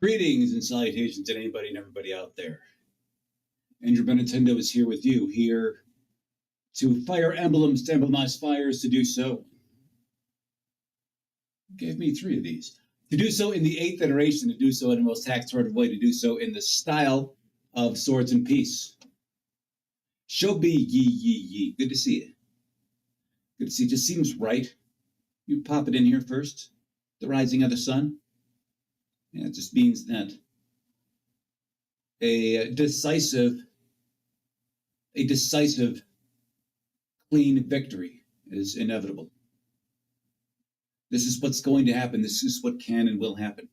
Greetings and salutations to anybody and everybody out there. Andrew Benintendo is here with you, here to fire emblems, to emblemize fires, to do so. Gave me 3 of these. To do so in the 8th iteration, to do so in the most tax-forward way, to do so in the style of Swords and Peace. Shobi Yi. Good to see you. Good to see you. Just seems right. You pop it in here first. The rising of the sun. Yeah, it just means that a decisive, clean victory is inevitable. This is what's going to happen. This is what can and will happen.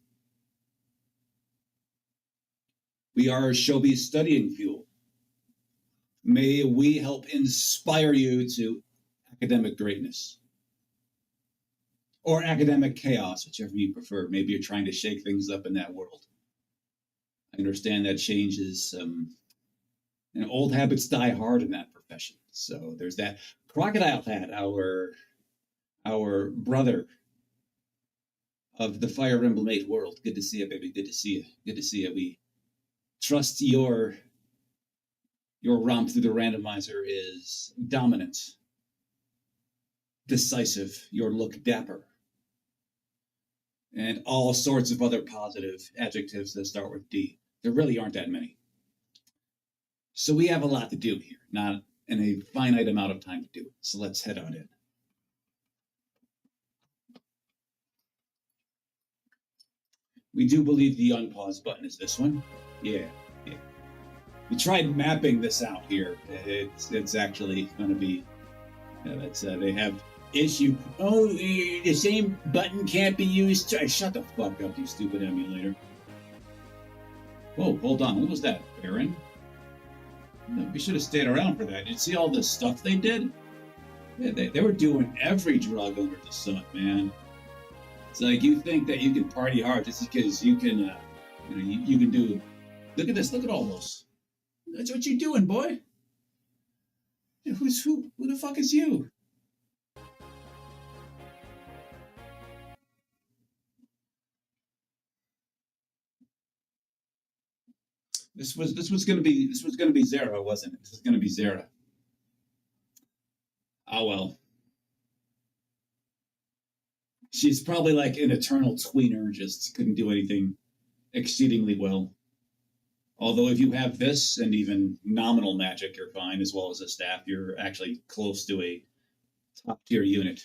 We are Shobi's studying fuel. May we help inspire you to academic greatness. Or academic chaos, whichever you prefer. Maybe you're trying to shake things up in that world. I understand that change is, and old habits die hard in that profession. So there's that. Crocodile Hat, our brother of the Fire Emblem 8 world. Good to see you, baby. Good to see you. Good to see you. We trust your romp through the randomizer is dominant, decisive. Your look dapper. And all sorts of other positive adjectives that start with D. There really aren't that many. So we have a lot to do here, not in a finite amount of time to do it. So let's head on in. We do believe the unpause button is this one. Yeah. We tried mapping this out here. It's actually going to be, they have issue. Oh, the same button can't be used. Shut the fuck up, you stupid emulator. Whoa, hold on. What was that, Baron? No, we should have stayed around for that. Did you see all the stuff they did? Yeah, they were doing every drug under the sun, man. It's like you think that you can party hard just because you can, you can do. Look at this. Look at all those. That's what you're doing, boy. Who's who? Who the fuck is you? This was gonna be Zera, wasn't it? This was gonna be Zera. Oh well. She's probably like an eternal tweener, just couldn't do anything exceedingly well. Although if you have this and even nominal magic, you're fine, as well as a staff. You're actually close to a top tier unit.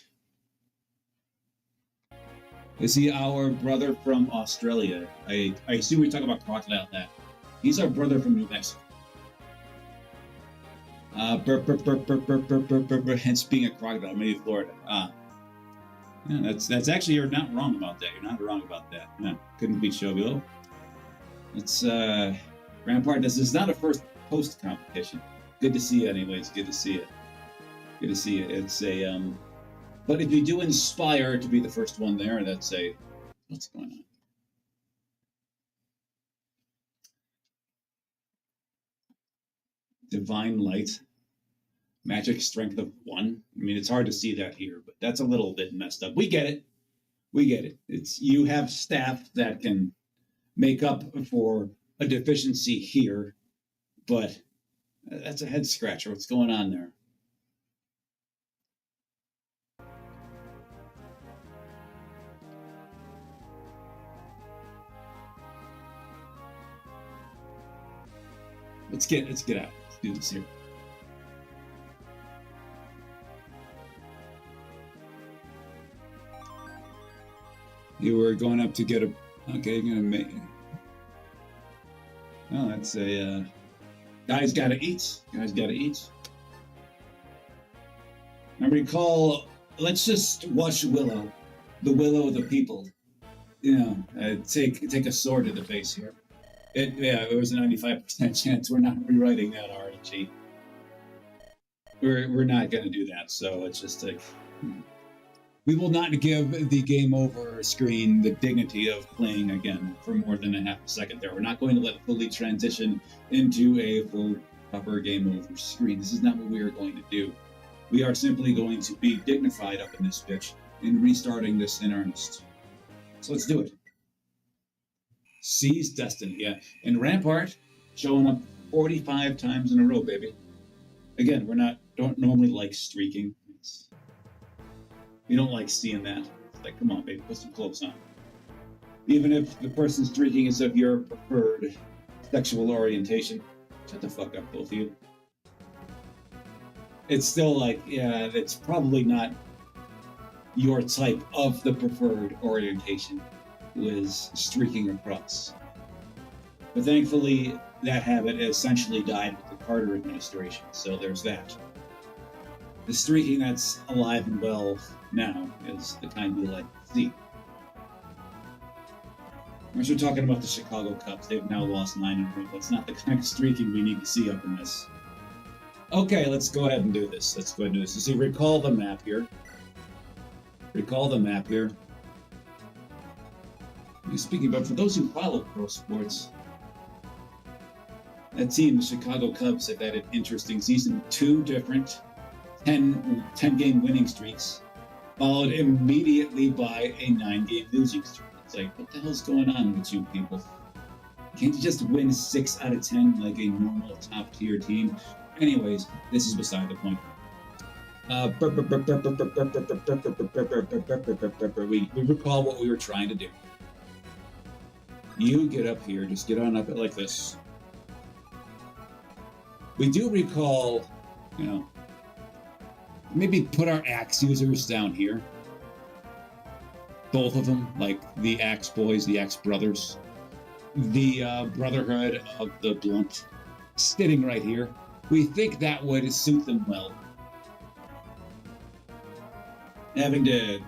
Is he our brother from Australia? I assume we're talking about Crocodile Hat. He's our brother from New Mexico. Hence being a crocodile, maybe Florida. Yeah, that's actually, you're not wrong about that. You're not wrong about that. No, couldn't beat Shobilo. It's Rampart. This is not a post competition. Good to see you, anyways. Good to see you. Good to see you. It's a but if you do inspire to be the first one there, that's a what's going on. Divine Light, magic strength of 1. I mean, it's hard to see that here, but that's a little bit messed up. We get it. It's you have staff that can make up for a deficiency here, but that's a head scratcher. What's going on there? Let's get out. Let's do this here. You were going up to get a. Okay, you're gonna make. Oh, that's a. Guys gotta eat. Guys gotta eat. I recall. Let's just watch Willow, the Willow of the people. You know, take a sword to the face here. It was a 95% chance we're not rewriting that RNG. We're not going to do that, so it's just like we will not give the game over screen the dignity of playing again for more than a half a second there. We're not going to let it fully transition into a full proper game over screen. This is not what we are going to do. We are simply going to be dignified up in this bitch and restarting this in earnest. So let's do it. Seize destiny, yeah. And Rampart showing up 45 times in a row, baby. Again, don't normally like streaking. We don't like seeing that. It's like, come on, baby, put some clothes on. Even if the person streaking is of your preferred sexual orientation, shut the fuck up, both of you. It's still like, yeah, it's probably not your type of the preferred orientation who is streaking across. But thankfully, that habit essentially died with the Carter administration, so there's that. The streaking that's alive and well now is the kind we like to see. Once we're talking about the Chicago Cubs, they've now lost 9 in a row. That's not the kind of streaking we need to see up in this. Okay, let's go ahead and do this. You see, recall the map here. Speaking about, for those who follow pro sports, that team, the Chicago Cubs, have had an interesting season. 2 different 10-game winning streaks, followed immediately by a 9-game losing streak. It's like, what the hell's going on with you people? Can't you just win 6 out of 10 like a normal top-tier team? Anyways, this is beside the point. We recall what we were trying to do. You get up here, just get on up it like this. We do recall, maybe put our axe users down here. Both of them, like the Axe Boys, the Axe Brothers, the Brotherhood of the Blunt, sitting right here. We think that would suit them well. Having to,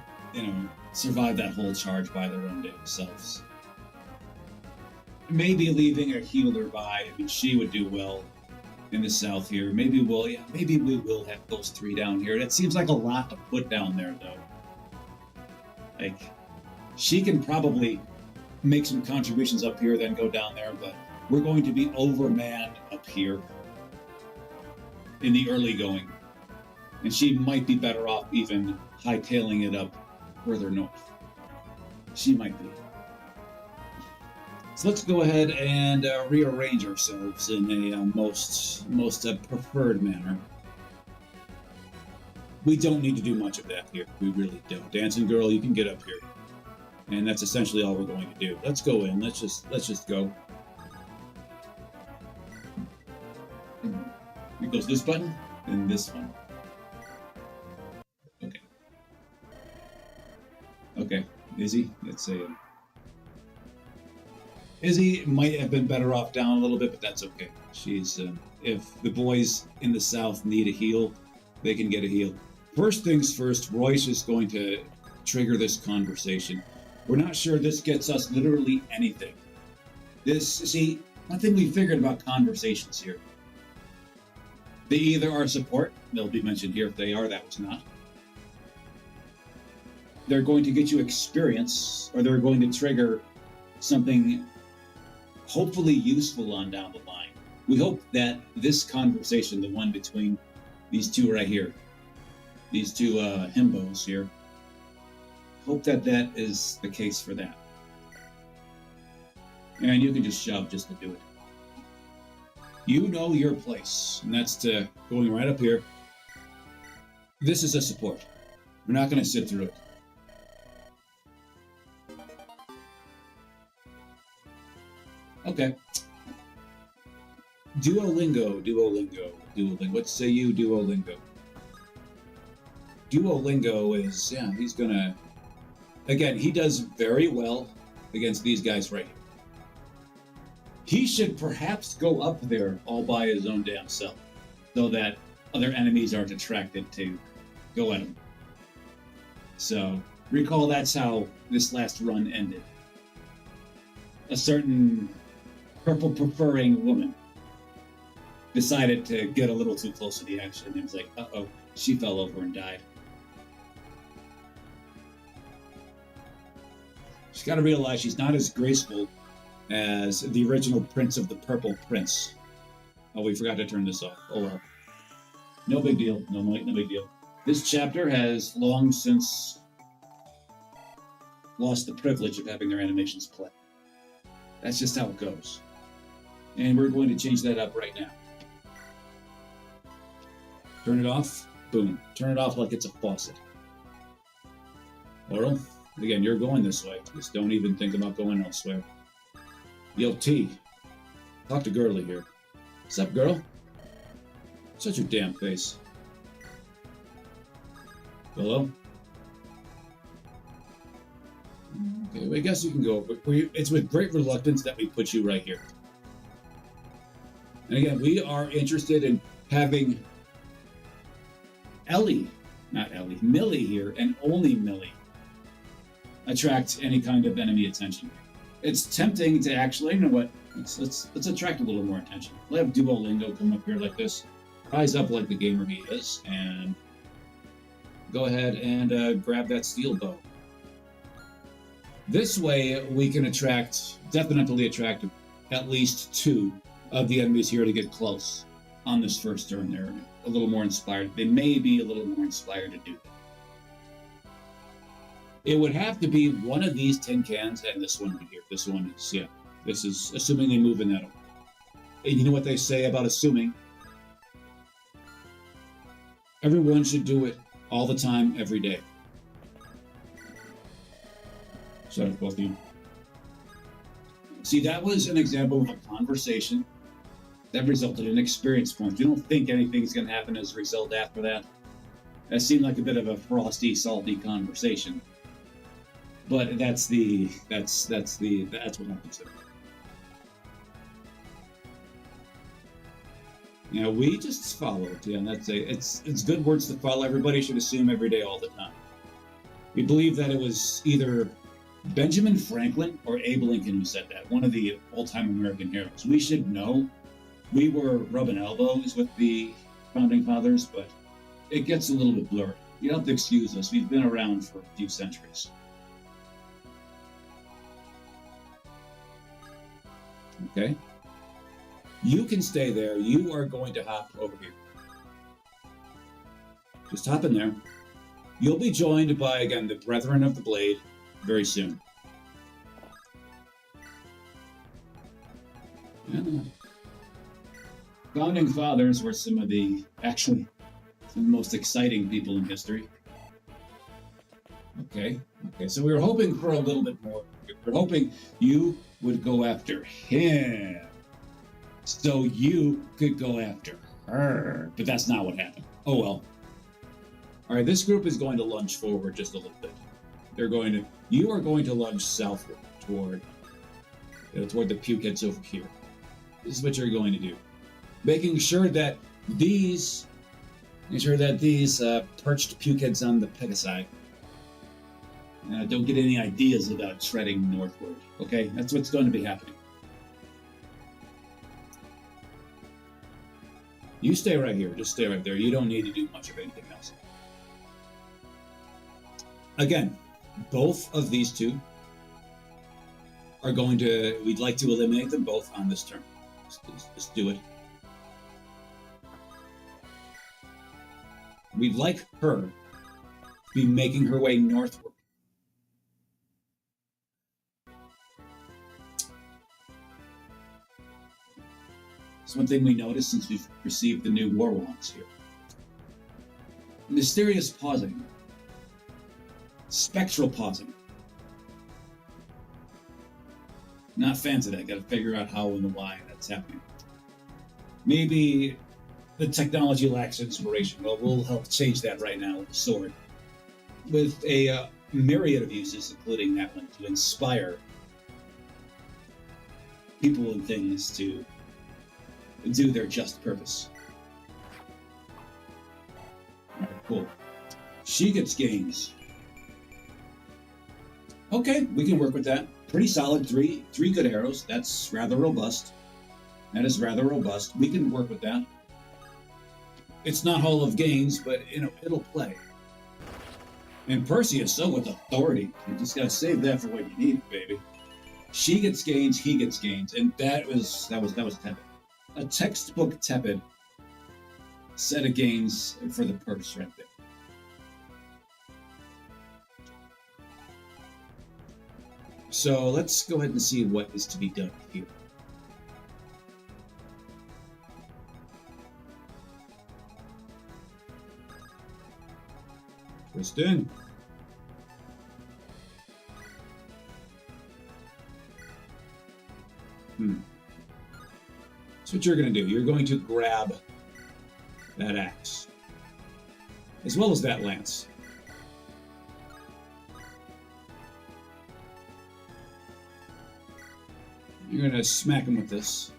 survive that whole charge by their own damn selves. Maybe leaving a healer by, she would do well in the south here. Maybe we will have those 3 down here. That seems like a lot to put down there, though. Like, she can probably make some contributions up here, then go down there, but we're going to be overmanned up here in the early going. And she might be better off even hightailing it up further north. She might be. So let's go ahead and rearrange ourselves in a most preferred manner. We don't need to do much of that here. We really don't. Dancing girl, you can get up here. And that's essentially all we're going to do. Let's go in. Let's just go. Here goes this button and this one. Okay. Izzy, let's say Izzy might have been better off down a little bit, but that's okay. She's if the boys in the south need a heal, they can get a heal. First things first, Royce is going to trigger this conversation. We're not sure this gets us literally anything. One thing we figured about conversations here. They either are support, they'll be mentioned here if they are, that was not. They're going to get you experience, or they're going to trigger something hopefully useful on down the line. We hope that this conversation, the one between these 2 right here, these 2 himbos here, hope that is the case for that. And you can just shove just to do it. You know your place, and that's to going right up here. This is a support. We're not going to sit through it. Okay. Duolingo. What say you, Duolingo? Duolingo is, he's gonna... Again, he does very well against these guys right here. He should perhaps go up there all by his own damn self, so that other enemies aren't attracted to go at him. So, recall that's how this last run ended. A certain purple-preferring woman decided to get a little too close to the action, and it was like, uh-oh, she fell over and died. She's got to realize she's not as graceful as the original Prince of the Purple Prince. Oh, we forgot to turn this off. Oh well. No big deal. No big deal. This chapter has long since lost the privilege of having their animations play. That's just how it goes. And we're going to change that up right now. Turn it off. Boom. Turn it off like it's a faucet. Laurel, again, you're going this way. Just don't even think about going elsewhere. Yo, T. Talk to Girly here. What's up, girl? Shut your damn face. Hello? Okay, well, I guess you can go. It's with great reluctance that we put you right here. And again, we are interested in having Millie here, and only Millie, attract any kind of enemy attention. It's tempting to actually, you know what? Let's attract a little more attention. We'll have Duolingo come up here like this, rise up like the gamer he is, and go ahead and grab that steel bow. This way, we can definitely attract at least 2 of the enemies here to get close on this first turn. They're a little more inspired. They may be a little more inspired to do that. It would have to be one of these tin cans and this one right here. This one is, yeah. This is assuming they move in that order. And you know what they say about assuming? Everyone should do it all the time, every day. Shut up, both of you. See, that was an example of a conversation that resulted in experience points. You don't think anything's going to happen as a result after that. That seemed like a bit of a frosty, salty conversation. But that's what happens. You know, we just followed. Yeah, and it's good words to follow. Everybody should assume every day, all the time. We believe that it was either Benjamin Franklin or Abe Lincoln who said that, one of the all-time American heroes. We should know. We were rubbing elbows with the founding fathers, but it gets a little bit blurry. You don't have to excuse us. We've been around for a few centuries. Okay? You can stay there. You are going to hop over here. Just hop in there. You'll be joined by, again, the Brethren of the Blade very soon. Yeah. Founding fathers were some of the most exciting people in history. Okay, so we were hoping for a little bit more. We were hoping you would go after him, so you could go after her. But that's not what happened. Oh well. All right, this group is going to lunge forward just a little bit. You are going to lunge southward toward the pukeheads over here. This is what you're going to do. Making sure that these perched pukeheads on the Pegasi don't get any ideas about treading northward. Okay, that's what's going to be happening. You stay right here. Just stay right there. You don't need to do much of anything else. Again, both of these two we'd like to eliminate them both on this turn. Just do it. We'd like her to be making her way northward. It's one thing we noticed since we've received the new war wands here. Mysterious pausing. Spectral pausing. Not fans of that. Got to figure out how and the why that's happening. Maybe the technology lacks inspiration. Well, we'll help change that right now with the sword. With a myriad of uses, including that one, to inspire people and things to do their just purpose. Alright, cool. She gets gains. Okay, we can work with that. Pretty solid. Three good arrows. That's rather robust. That is rather robust. We can work with that. It's not Hall of Gains, but it'll play. And Perseus, so with authority. You just gotta save that for what you need, baby. She gets gains, he gets gains, and that was tepid. A textbook tepid set of gains for the purse right there. So let's go ahead and see what is to be done here. Kristen. So what you're going to do, you're going to grab that axe, as well as that lance. You're going to smack him with this.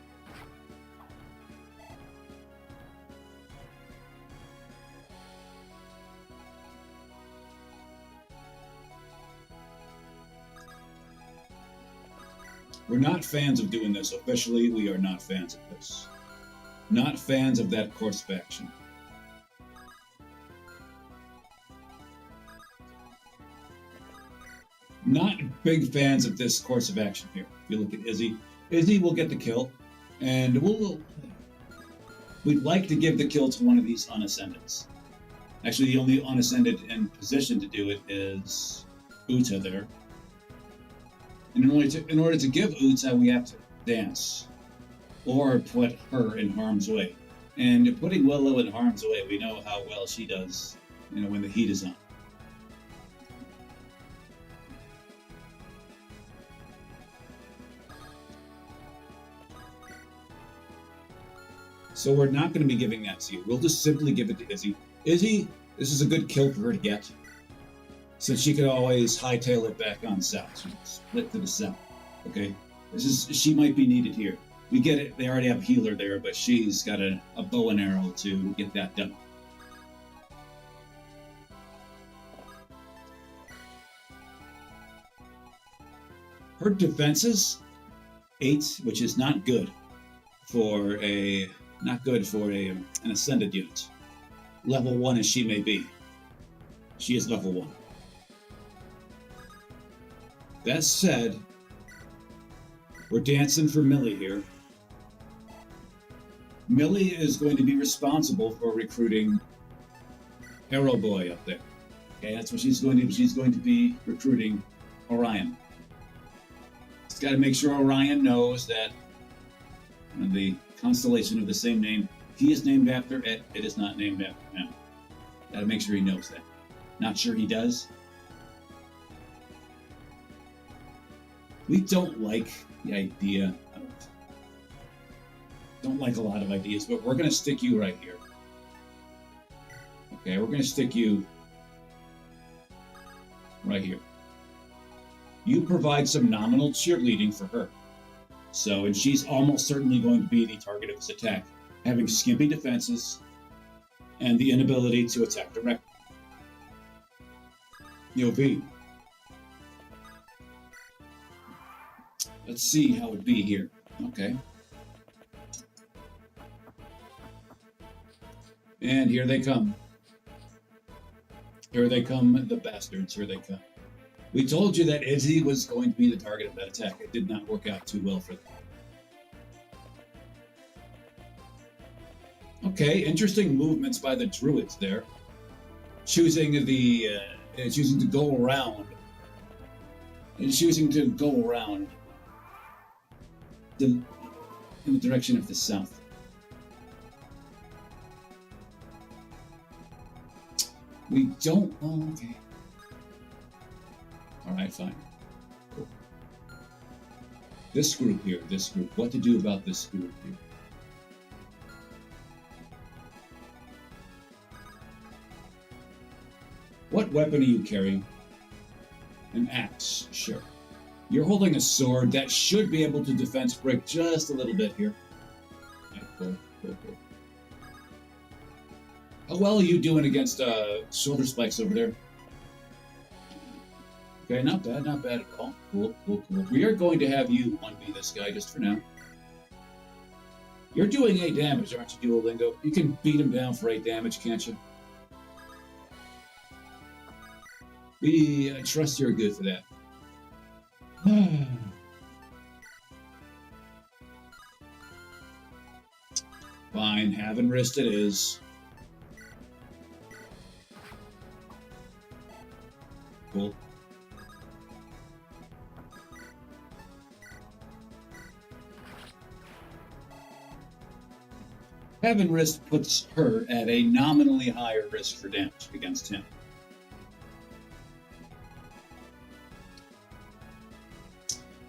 We're not fans of doing this. Officially, we are not fans of this. Not fans of that course of action. Not big fans of this course of action here. If you look at Izzy, Izzy will get the kill, and we'd like to give the kill to one of these unascendeds. Actually, the only unascended in position to do it is Uta there. And in order to give Uta, we have to dance or put her in harm's way. And putting Willow in harm's way, we know how well she does, when the heat is on. So we're not going to be giving that to you. We'll just simply give it to Izzy. Izzy, this is a good kill for her to get, since she could always hightail it back on south. She split to the south. Okay, she might be needed here. We get it. They already have a healer there, but she's got a bow and arrow to get that done. Her defenses 8, which is not good for an ascended unit. Level 1 as she may be, she is level 1. That said, we're dancing for Millie here. Millie is going to be responsible for recruiting Arrow Boy up there. Okay, that's what she's going to do. She's going to be recruiting Orion. She's got to make sure Orion knows that the constellation of the same name he is named after, it is not named after him. Got to make sure he knows that. Not sure he does. We don't like the idea of... Don't like a lot of ideas, but we're going to stick you right here. Okay, we're going to stick you right here. You provide some nominal cheerleading for her. So, and she's almost certainly going to be the target of this attack, having skimpy defenses and the inability to attack directly. V. Let's see how it be here. Okay. And here they come. Here they come, the bastards. Here they come. We told you that Izzy was going to be the target of that attack. It did not work out too well for them. Okay, interesting movements by the druids there. Choosing to go around. And choosing to go around in the direction of the south. We don't... Oh, okay. Alright, fine. Cool. This group here, what to do about this group here? What weapon are you carrying? An axe, sure. You're holding a sword that should be able to defense break just a little bit here. Right, cool. How well are you doing against shoulder spikes over there? Okay, not bad at all. Cool. We are going to have you 1v this guy just for now. You're doing 8 damage, aren't you, Duolingo? You can beat him down for 8 damage, can't you? We trust you're good for that. Fine, have and wrist it is. Cool. Heaven Risk puts her at a nominally higher risk for damage against him.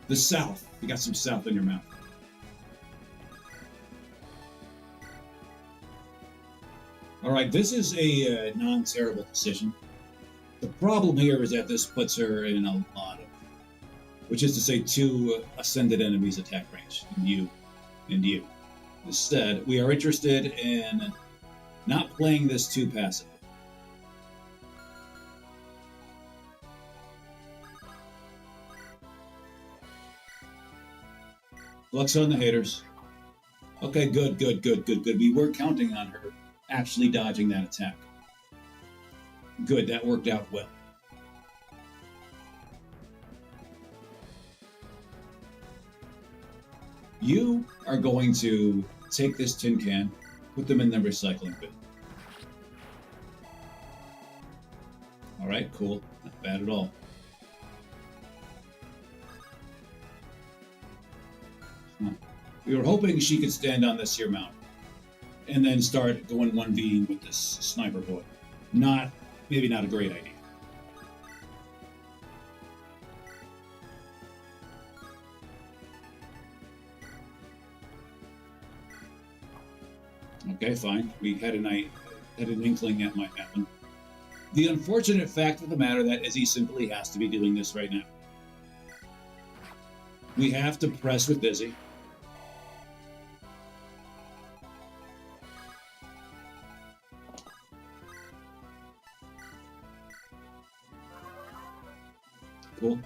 The South. You got some South in your mouth. All right, this is a non-terrible decision. The problem here is that this puts her in a lot of, which is to say 2 ascended enemies attack range, you and you. Instead, we are interested in not playing this too passively. Flux on the haters. Okay, good. We were counting on her actually dodging that attack. Good, that worked out well. You are going to take this tin can, put them in the recycling bin. All right, cool. Not bad at all. We were hoping she could stand on this here mountain and then start going 1v with this sniper boy. Maybe not a great idea. Okay, fine. We had an inkling that might happen. The unfortunate fact of the matter that Izzy simply has to be doing this right now. We have to press with Izzy. Cool.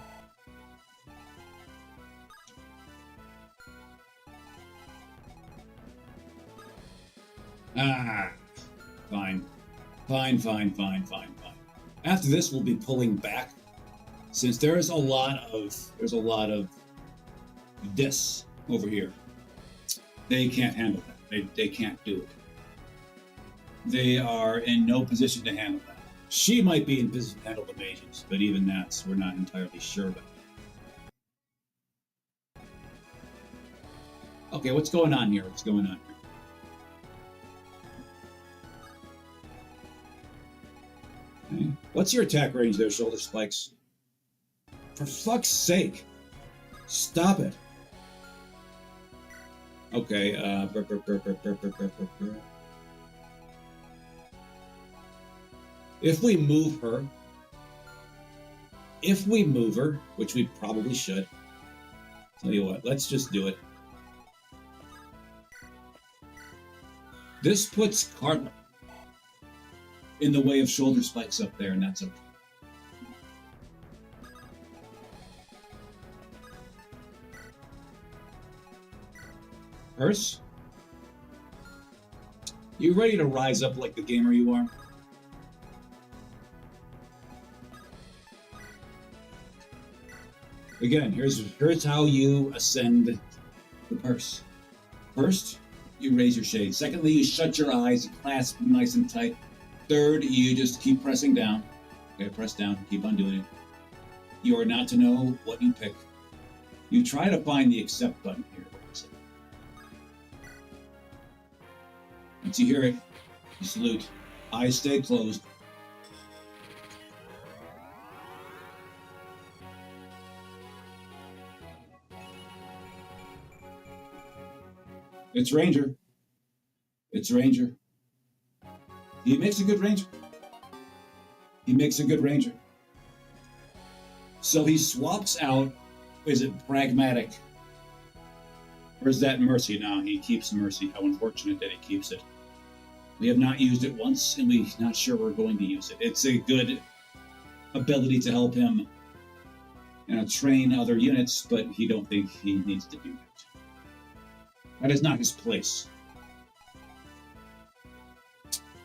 Fine. After this, we'll be pulling back, since there's a lot of this over here. They can't handle that. They can't do it. They are in no position to handle that. She might be in position to handle the mages, but even that, we're not entirely sure about. Okay, what's going on here? Okay. What's your attack range there, Shoulder Spikes? For fuck's sake! Stop it! Okay, If we move her, which we probably should, tell you what, let's just do it. This puts Carla in the way of Shoulder Spikes up there, and that's okay. Purse? You ready to rise up like the gamer you are? Again, here's how you ascend the purse. First, you raise your shade. Secondly, you shut your eyes, clasp nice and tight. Third, you just keep pressing down. Okay, press down, keep on doing it. You are not to know what you pick. You try to find the accept button here. Once you hear it, you salute. Eyes stay closed. It's Ranger. He makes a good Ranger. So he swaps out, is it Pragmatic? Or is that Mercy? No, he keeps Mercy. How unfortunate that he keeps it. We have not used it once, and we're not sure we're going to use it. It's a good ability to help him, train other units, but he don't think he needs to do that. That is not his place.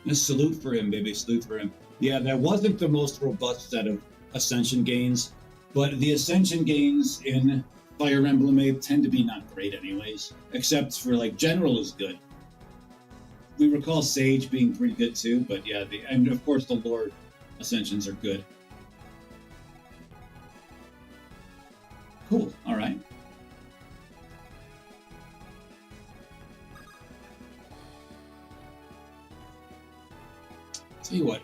Just salute for him, baby. Salute for him. Yeah, that wasn't the most robust set of Ascension gains, but the Ascension gains in Fire Emblem 8 tend to be not great anyways, except for, General is good. We recall Sage being pretty good too, but yeah, and of course the Lord Ascensions are good. Cool, alright. Tell you what,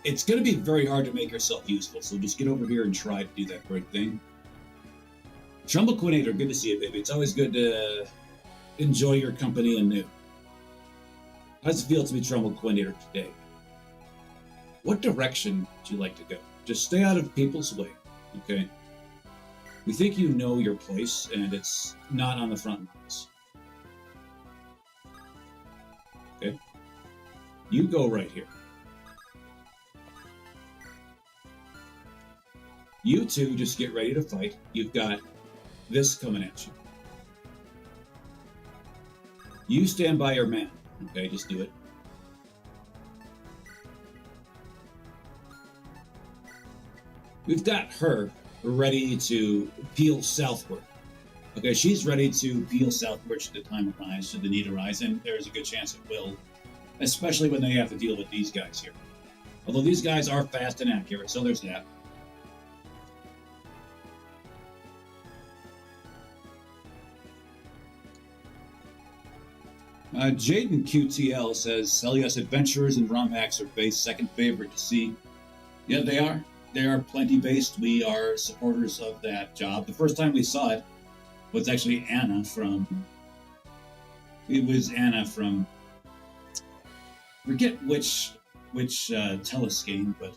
it's going to be very hard to make yourself useful, so just get over here and try to do that great thing. Trumbull Quinator, good to see you, baby. It's always good to enjoy your company anew. How does it feel to be Trumbull Quinator today? What direction would you like to go? Just stay out of people's way, okay? We think you know your place, and it's not on the front lines. Okay? You go right here. You two just get ready to fight. You've got this coming at you. You stand by your man. Okay, just do it. We've got her ready to peel southward. Okay, she's ready to peel southward should the time arise, should the need arise, and there's a good chance it will, especially when they have to deal with these guys here. Although these guys are fast and accurate, so there's that. Jaden QTL says, Celios adventurers and Romhacks are base second favorite to see. Yeah, they are. They are plenty based. We are supporters of that job. The first time we saw it was actually Anna from... It was Anna from... forget which Telus game, but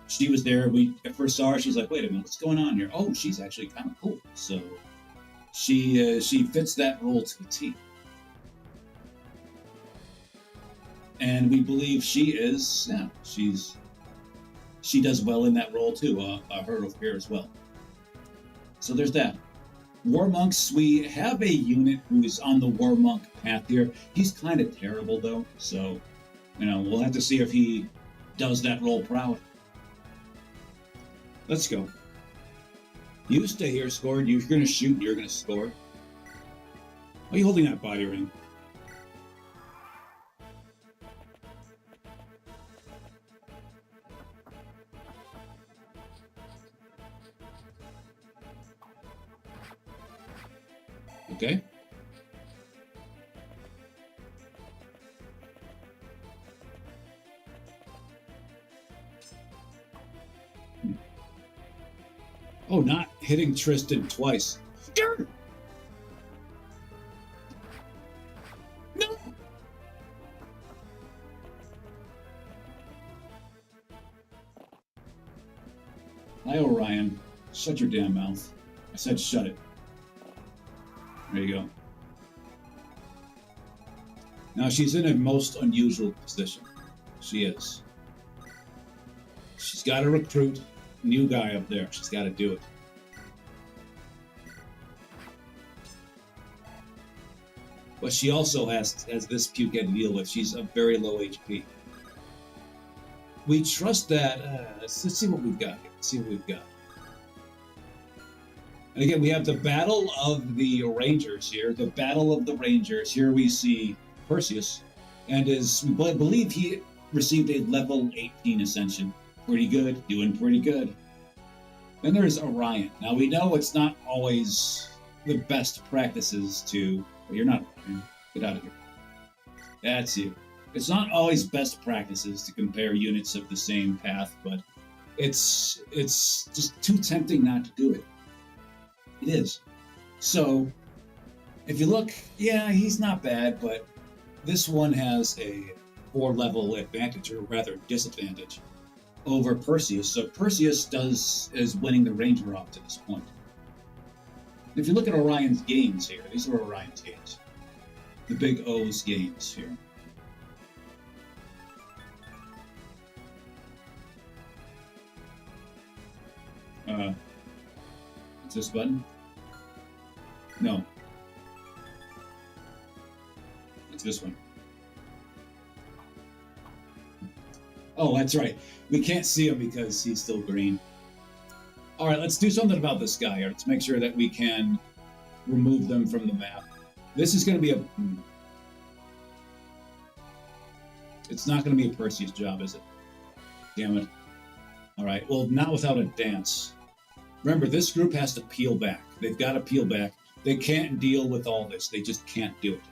she was there. We at first saw her. She's like, wait a minute, what's going on here? Oh, she's actually kind of cool. So she fits that role to a T. And we believe she is, yeah, she does well in that role too, her over here as well. So there's that. War Monks, we have a unit who is on the War Monk path here. He's kind of terrible though, so, we'll have to see if he does that role proud. Let's go. You stay here, score. You're going to shoot, and you're going to score. Why are you holding that body ring? Okay. Oh, not hitting Tristan twice. No! Hi, Orion. Shut your damn mouth. I said shut it. There you go. Now she's in a most unusual position. She is. She's got to recruit a new guy up there. She's got to do it. But she also has this puke to deal with. She's a very low HP. We trust that. Let's see what we've got here. Let's see what we've got. And again, we have the Battle of the Rangers here. The Battle of the Rangers. Here we see Perseus. And I believe he received a level 18 ascension. Pretty good. Doing pretty good. Then there's Orion. Now we know it's not always the best practices to... Well, you're not Orion. Get out of here. That's you. It's not always best practices to compare units of the same path, but it's just too tempting not to do it. It is. So, if you look, yeah, he's not bad, but this one has a 4-level advantage, or rather disadvantage, over Perseus. So Perseus is winning the Ranger off to this point. If you look at Orion's gains here, these are Orion's gains. The big O's gains here. It's this button? No. It's this one. Oh, that's right. We can't see him because he's still green. All right, let's do something about this guy. Let's make sure that we can remove them from the map. This is going to be a... It's not going to be a Perseus job, is it? Damn it. All right, well, not without a dance. Remember, this group has to peel back. They've got to peel back. They can't deal with all this. They just can't do it.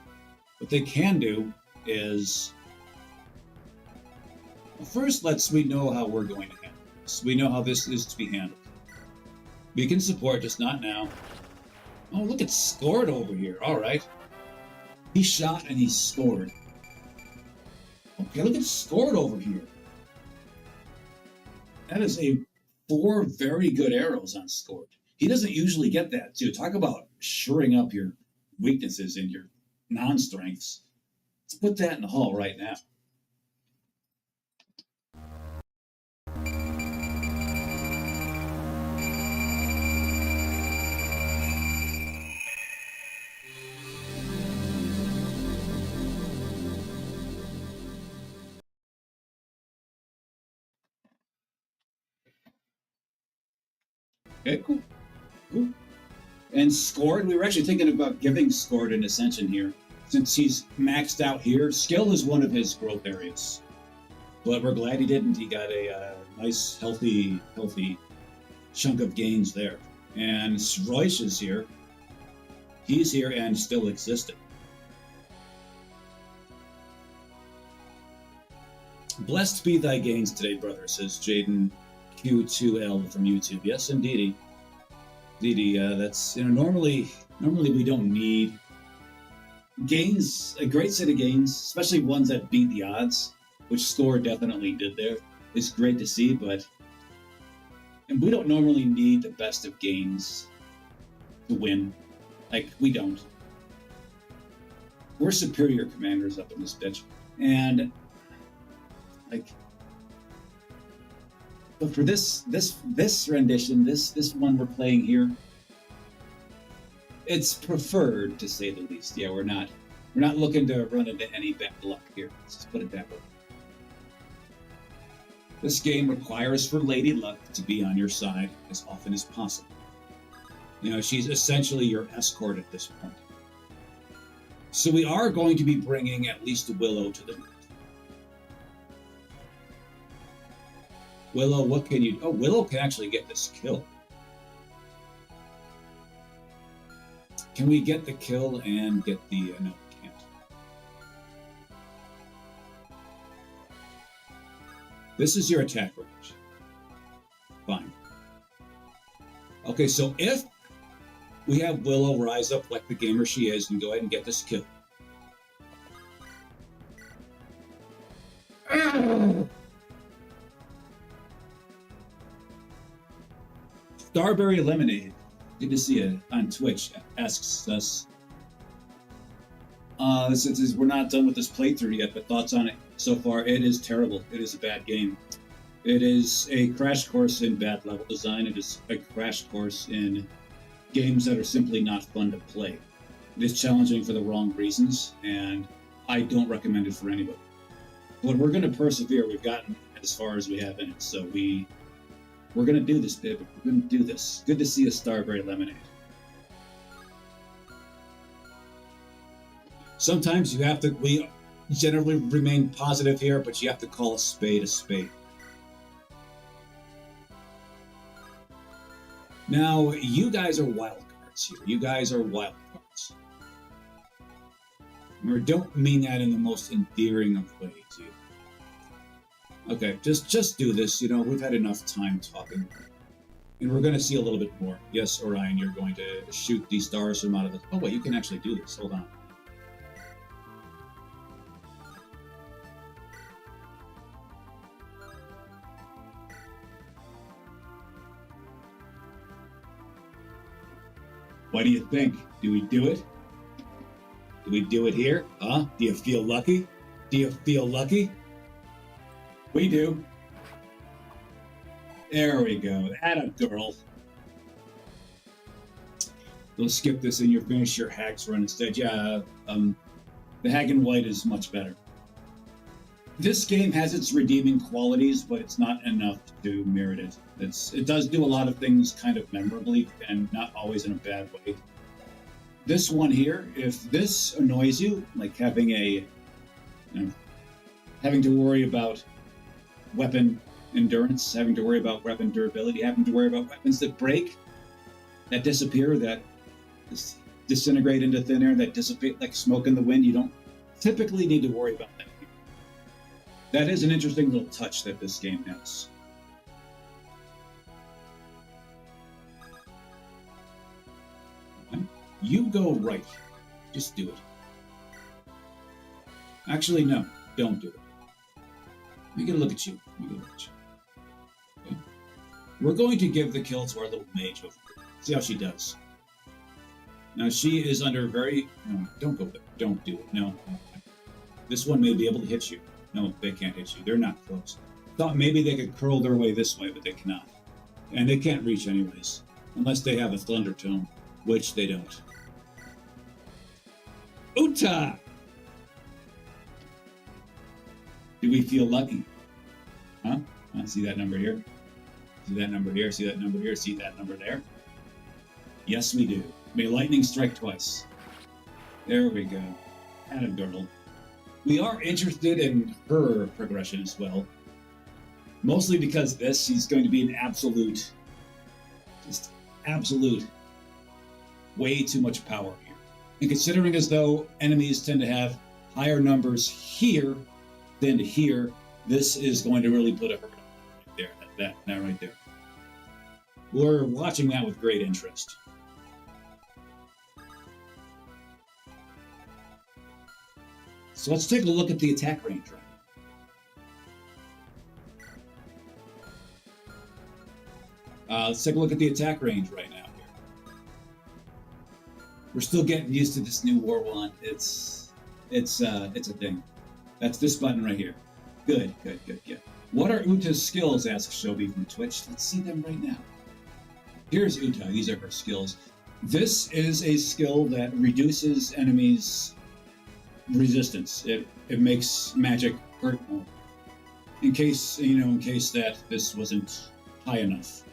What they can do is First, we know how we're going to handle this. We know how this is to be handled. We can support, just not now. Oh, look, it scored over here. All right. He shot and he scored. Okay, look, it scored over here. That is 4 very good arrows on scored. He doesn't usually get that, too. Talk about shoring up your weaknesses and your non-strengths. Let's put that in the hall right now. Okay, cool. Cool. And Scored, we were actually thinking about giving Scored an Ascension here. Since he's maxed out here, skill is one of his growth areas. But we're glad he didn't. He got a nice, healthy chunk of gains there. And Royce is here. He's here and still existing. Blessed be thy gains today, brother, says Jaden Q2L from YouTube. Yes, indeedy. That's, normally we don't need gains, a great set of gains, especially ones that beat the odds, which Score definitely did there. It's great to see, and we don't normally need the best of gains to win. Like, we don't. We're superior commanders up in this bitch. And, but for this rendition, this one we're playing here, it's preferred, to say the least. Yeah, we're not looking to run into any bad luck here. Let's just put it that way. This game requires for Lady Luck to be on your side as often as possible. She's essentially your escort at this point. So we are going to be bringing at least Willow to the north. Willow, what can you do? Oh, Willow can actually get this kill. Can we get the kill and get the... no, we can't. This is your attack range. Fine. Okay, so if we have Willow rise up like the gamer she is and go ahead and get this kill. Starberry Lemonade, good to see it on Twitch, asks us. Since we're not done with this playthrough yet, but thoughts on it so far? It is terrible. It is a bad game. It is a crash course in bad level design. It is a crash course in games that are simply not fun to play. It is challenging for the wrong reasons, and I don't recommend it for anybody. But we're going to persevere. We've gotten as far as we have in it, so we're going to do this, babe. We're going to do this. Good to see a Starberry Lemonade. Sometimes we generally remain positive here, but you have to call a spade a spade. Now, you guys are wild cards here. You guys are wild cards. I don't mean that in the most endearing of ways either. Okay, just do this. We've had enough time talking. And we're going to see a little bit more. Yes, Orion, you're going to shoot these stars from out of the... Oh, wait, you can actually do this. Hold on. What do you think? Do we do it? Do we do it here? Huh? Do you feel lucky? Do you feel lucky? We do. There we go. Atta girl. We'll skip this and you finish your Hags run instead. Yeah, the Hag in White is much better. This game has its redeeming qualities, but it's not enough to merit it. It does do a lot of things kind of memorably and not always in a bad way. This one here, if this annoys you, like having having to worry about weapon endurance, having to worry about weapon durability, having to worry about weapons that break, that disappear, that disintegrate into thin air, that dissipate like smoke in the wind, you don't typically need to worry about that. That is an interesting little touch that this game has. Okay. You go right. Just do it. Actually, no. Don't do it. Let me get a look at you. Okay. We're going to give the kill to our little mage over here. See how she does. Now, she is under very... No, don't go there. Don't do it. No. This one may be able to hit you. No, they can't hit you. They're not close. Thought maybe they could curl their way this way, but they cannot. And they can't reach anyways. Unless they have a Thunder Tome, which they don't. Uta! Do we feel lucky? Huh? See that number here? See that number here? See that number here? See that number there? Yes, we do. May lightning strike twice. There we go. And a girdle. We are interested in her progression as well. Mostly because she's going to be an absolute, just absolute, way too much power here. And considering as though enemies tend to have higher numbers here than here, this is going to really put a hurt on right there. That right there. We're watching that with great interest. So let's take a look at the attack range right now. Let's take a look at the attack range right now here. We're still getting used to this new War Wand. It's a thing. That's this button right here. Good. What are Uta's skills? Asks Shobi from Twitch. Let's see them right now. Here's Uta. These are her skills. This is a skill that reduces enemies' resistance. It makes magic hurt more. In case that this wasn't high enough.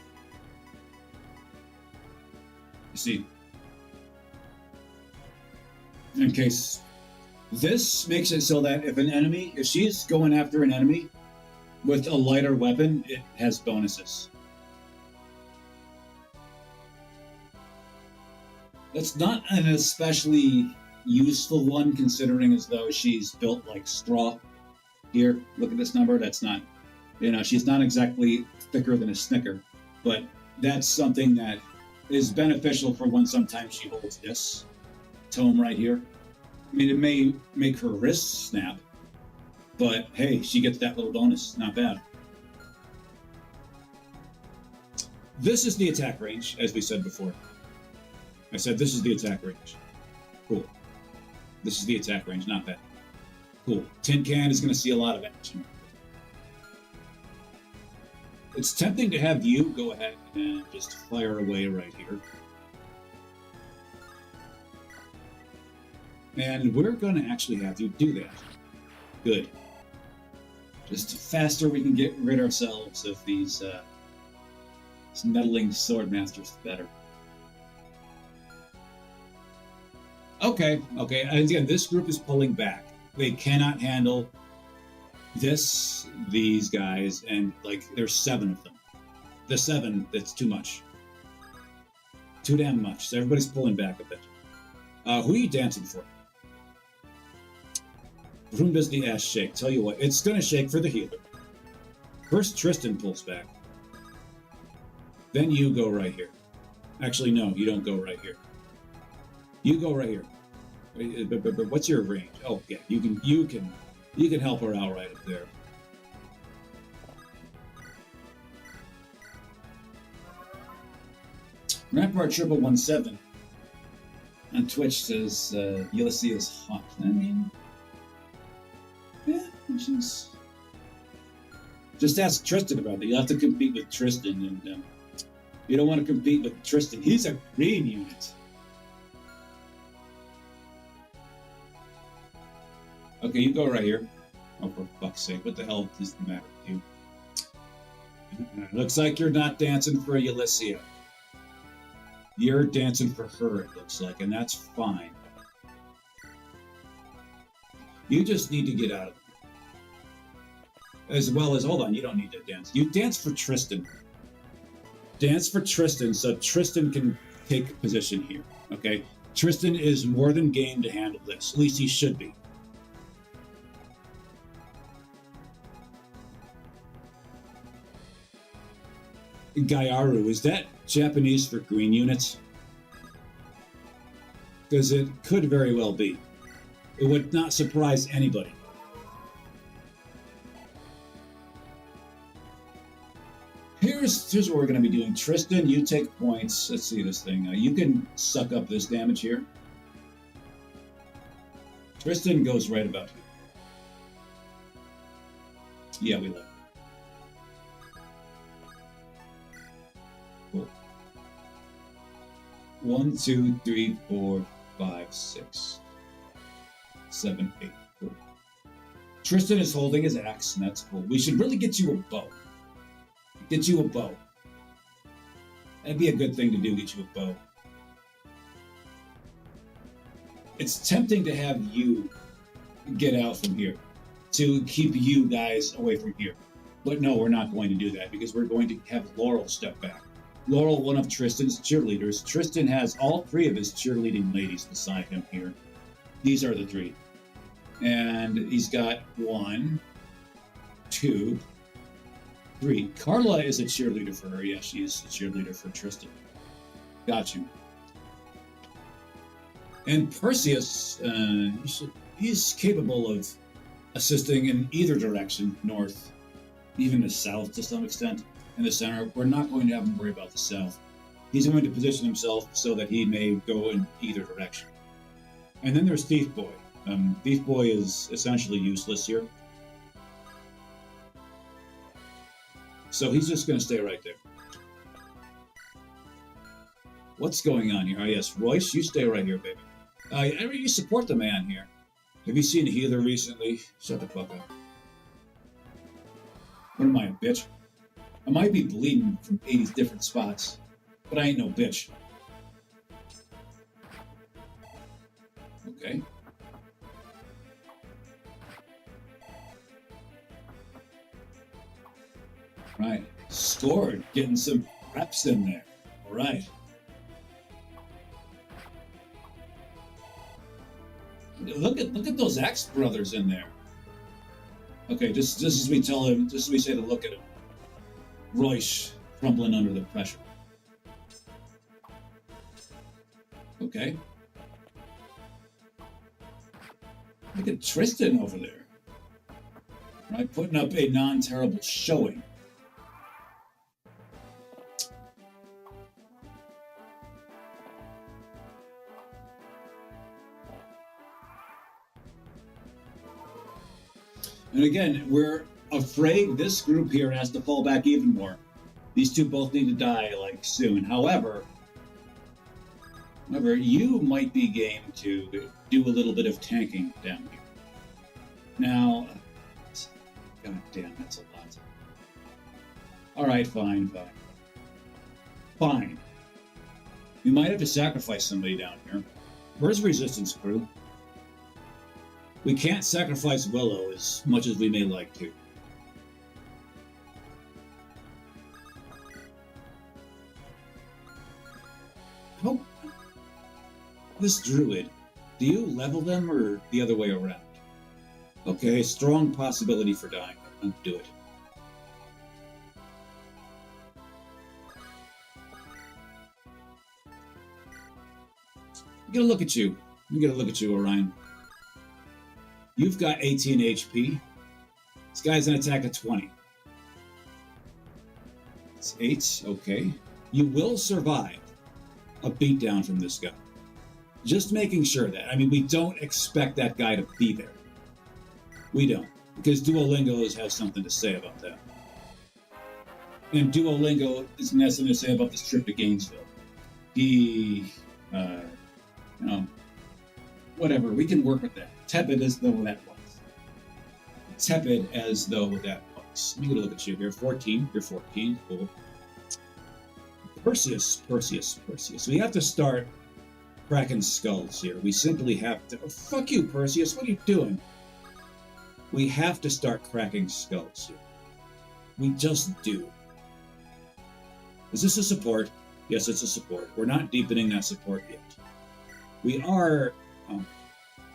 You see. In case this makes it so that if she's going after an enemy with a lighter weapon, it has bonuses. That's not an especially useful one, considering as though she's built like straw. Here, look at this number. That's not, she's not exactly thicker than a Snicker, but that's something that is beneficial for when sometimes she holds this tome right here. I mean, it may make her wrists snap, but hey, she gets that little bonus. Not bad. This is the attack range, as we said before. I said this is the attack range. Cool. This is the attack range, not bad. Cool. Tin Can is going to see a lot of action. It's tempting to have you go ahead and just fire away right here. And we're going to actually have you do that. Good. Just faster we can get rid ourselves of these meddling sword masters, the better. Okay. And again, this group is pulling back. They cannot handle these guys, and there's 7 of them. The 7, that's too much. Too damn much. So everybody's pulling back a bit. Who are you dancing for? For whom does the ass shake? Tell you what, it's going to shake for the healer. First, Tristan pulls back. Then you go right here. Actually, no, you don't go right here. You go right here. But what's your range? Oh, yeah, you can help her out right up there. Rampart 117 on Twitch says Ulysses is hot. I mean, yeah, she's... Just ask Tristan about that. You'll have to compete with Tristan, and you don't want to compete with Tristan. He's a green unit. Okay, you go right here. Oh, for fuck's sake, what the hell is the matter with you? Looks like you're not dancing for Ulysses. You're dancing for her, it looks like, and that's fine. You just need to get out of it. As well as, hold on, you don't need to dance. You dance for Tristan. Dance for Tristan so Tristan can take position here, okay? Tristan is more than game to handle this. At least he should be. Gyaru, is that Japanese for green units? Because it could very well be. It would not surprise anybody. Here's what we're going to be doing. Tristan, you take points. Let's see this thing. You can suck up this damage here. Tristan goes right about here. Yeah, we love it. Cool. 1, 2, 3, 4, 5, 6, 7, 8. Cool. Tristan is holding his axe, and that's cool. We should really get you a bow. Get you a bow. That'd be a good thing to do, get you a bow. It's tempting to have you get out from here, to keep you guys away from here. But no, we're not going to do that, because we're going to have Laurel step back. Laurel, one of Tristan's cheerleaders. Tristan has all 3 of his cheerleading ladies beside him here. These are the 3. And he's got 1, 2, 3. Carla is a cheerleader for her. Yeah, she is a cheerleader for Tristan. Got you. And Perseus, he's capable of assisting in either direction, north, even the south to some extent, in the center. We're not going to have him worry about the south. He's going to position himself so that he may go in either direction. And then there's Thief Boy. Thief Boy is essentially useless here. So he's just going to stay right there. What's going on here? Oh, yes, Royce, you stay right here, baby. You support the man here. Have you seen a healer recently? Shut the fuck up. What am I, a bitch? I might be bleeding from 80 different spots, but I ain't no bitch. Okay. Right. Scored. Getting some reps in there. All right. Look at those Axe brothers in there. Okay, just as we tell him, just as we say to look at him. Royce crumbling under the pressure. Okay. Look at Tristan over there. Right, putting up a non-terrible showing. And again, we're afraid this group here has to fall back even more. These 2 both need to die, like, soon. However, you might be game to do a little bit of tanking down here. Now, god damn, that's a lot. Alright, fine. Fine. We might have to sacrifice somebody down here. Where's Resistance Crew? We can't sacrifice Willow as much as we may like to. Oh, this druid, do you level them or the other way around? Okay, strong possibility for dying. Don't do it. I'm gonna look at you. Orion. You've got 18 HP. This guy's an attack of 20. It's 8, okay. You will survive a beatdown from this guy. Just making sure that. I mean, we don't expect that guy to be there. We don't. Because Duolingo has something to say about that. And Duolingo has nothing to say about this trip to Gainesville. Whatever, we can work with that. Tepid as though that was. Let me get a look at you here. 14, you're 14, cool. Perseus. We have to start cracking skulls here. We simply have to... Oh, fuck you, Perseus, what are you doing? We have to start cracking skulls here. We just do. Is this a support? Yes, it's a support. We're not deepening that support yet. We are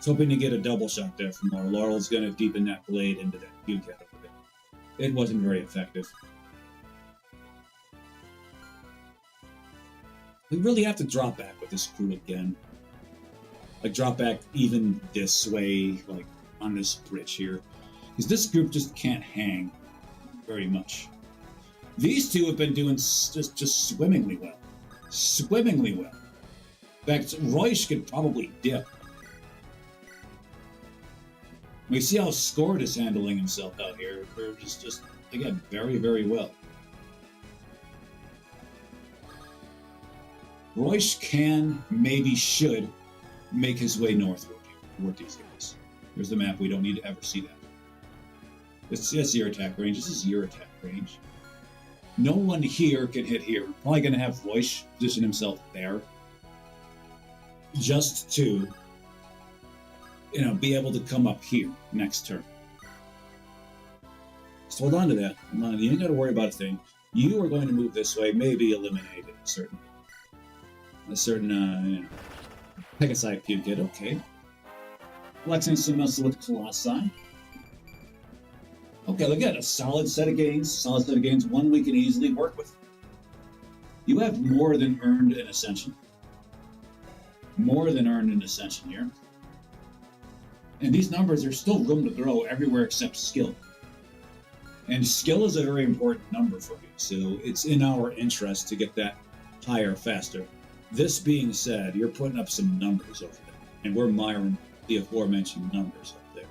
hoping to get a double shot there from Laurel. Laurel's going to deepen that blade into that Q-cat over there. It wasn't very effective. We really have to drop back with this crew again. Like, drop back even this way, like, on this bridge here. Because this group just can't hang very much. These two have been doing just swimmingly well. Swimmingly well. In fact, Royce could probably dip. We see how Scored is handling himself out here. They're just again, very, very well. Royce can, maybe should, make his way northward toward these guys. Here's the map. We don't need to ever see that. That's your attack range. This is your attack range. No one here can hit here. We're probably going to have Royce position himself there. Just to, be able to come up here next turn. Just hold on to that. You ain't got to worry about a thing. You are going to move this way, maybe eliminate a certain pick a side puke it, okay. Flexing some muscle with Colossi. Okay, look at a solid set of gains. One we can easily work with. You have more than earned an ascension. More than earned an ascension here. And these numbers, there's still room to grow everywhere except skill. And skill is a very important number for you, so it's in our interest to get that higher faster. This being said, you're putting up some numbers over there, and we're miring the aforementioned numbers up there.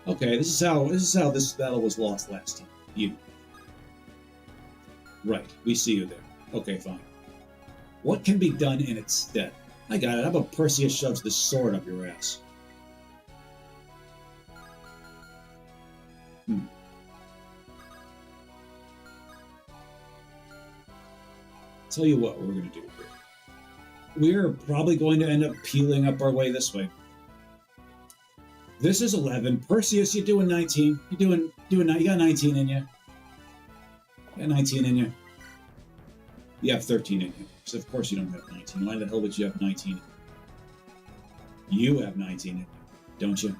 Okay, this is how this battle was lost last time. You. Right, we see you there. Okay, fine. What can be done in its stead? I got it. How about Perseus shoves this sword up your ass? Tell you what we're going to do here. We're probably going to end up peeling up our way this way. This is 11. Perseus, you're doing 19. You got 19 in you. You got 19 in you. You have 13 in you. So of course you don't have 19. Why the hell would you have 19? You have 19 in you, don't you?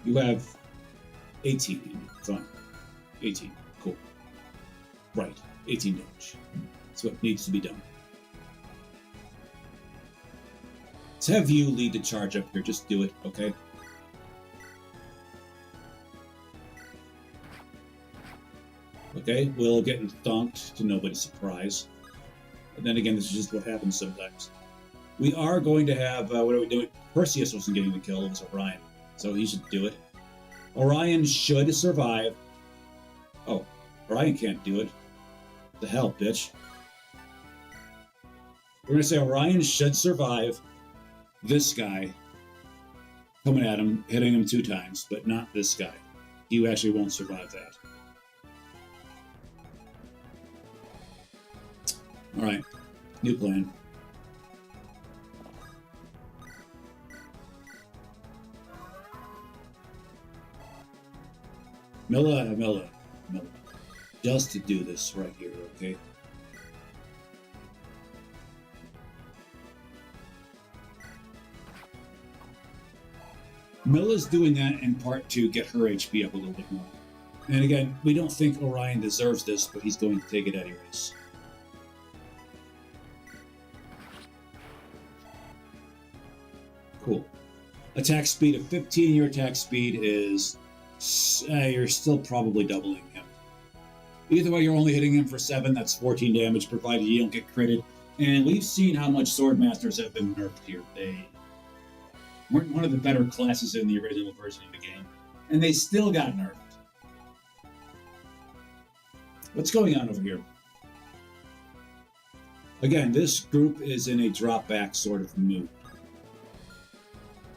You have 18 in you. Fine. 18. Cool. Right. 18 damage. That's what needs to be done. Let's have you lead the charge up here. Just do it, okay? Okay, Will getting thunked to nobody's surprise. And then again, this is just what happens sometimes. We are going to have, what are we doing? Perseus wasn't getting the kill, it was Orion. So he should do it. Orion should survive. Oh, Orion can't do it. The hell, bitch. We're going to say Orion should survive this guy coming at him, hitting him 2 times, but not this guy. He actually won't survive that. Alright, new plan. Milla. Just to do this right here, okay? Milla's doing that in part to get her HP up a little bit more. And again, we don't think Orion deserves this, but he's going to take it anyways. Cool. Attack speed of 15, your attack speed is... you're still probably doubling him. Either way, you're only hitting him for 7, that's 14 damage, provided you don't get critted. And we've seen how much Swordmasters have been nerfed here. They weren't one of the better classes in the original version of the game, and they still got nerfed. What's going on over here? Again, this group is in a drop-back sort of mood.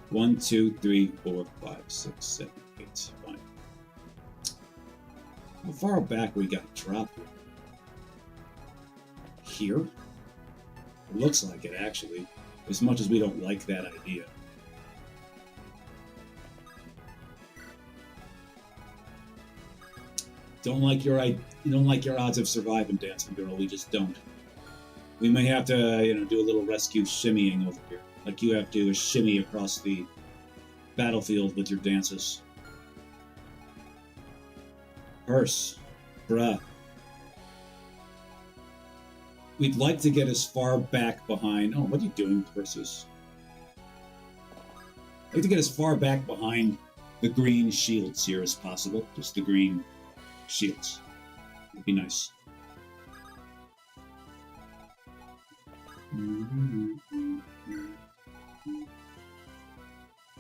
1, 2, 3, 4, 5, 6, 7, 8. Fine. How far back we got dropped? Here? It looks like it, actually. As much as we don't like that idea. You don't like your odds of surviving, Dancing Girl. We just don't. We may have to, do a little rescue shimmying over here. Like you have to shimmy across the battlefield with your dances. Purse. Bruh. We'd like to get as far back behind... Oh, what are you doing, Persis? I'd like to get as far back behind the green shields here as possible. Just the green shields. Would be nice.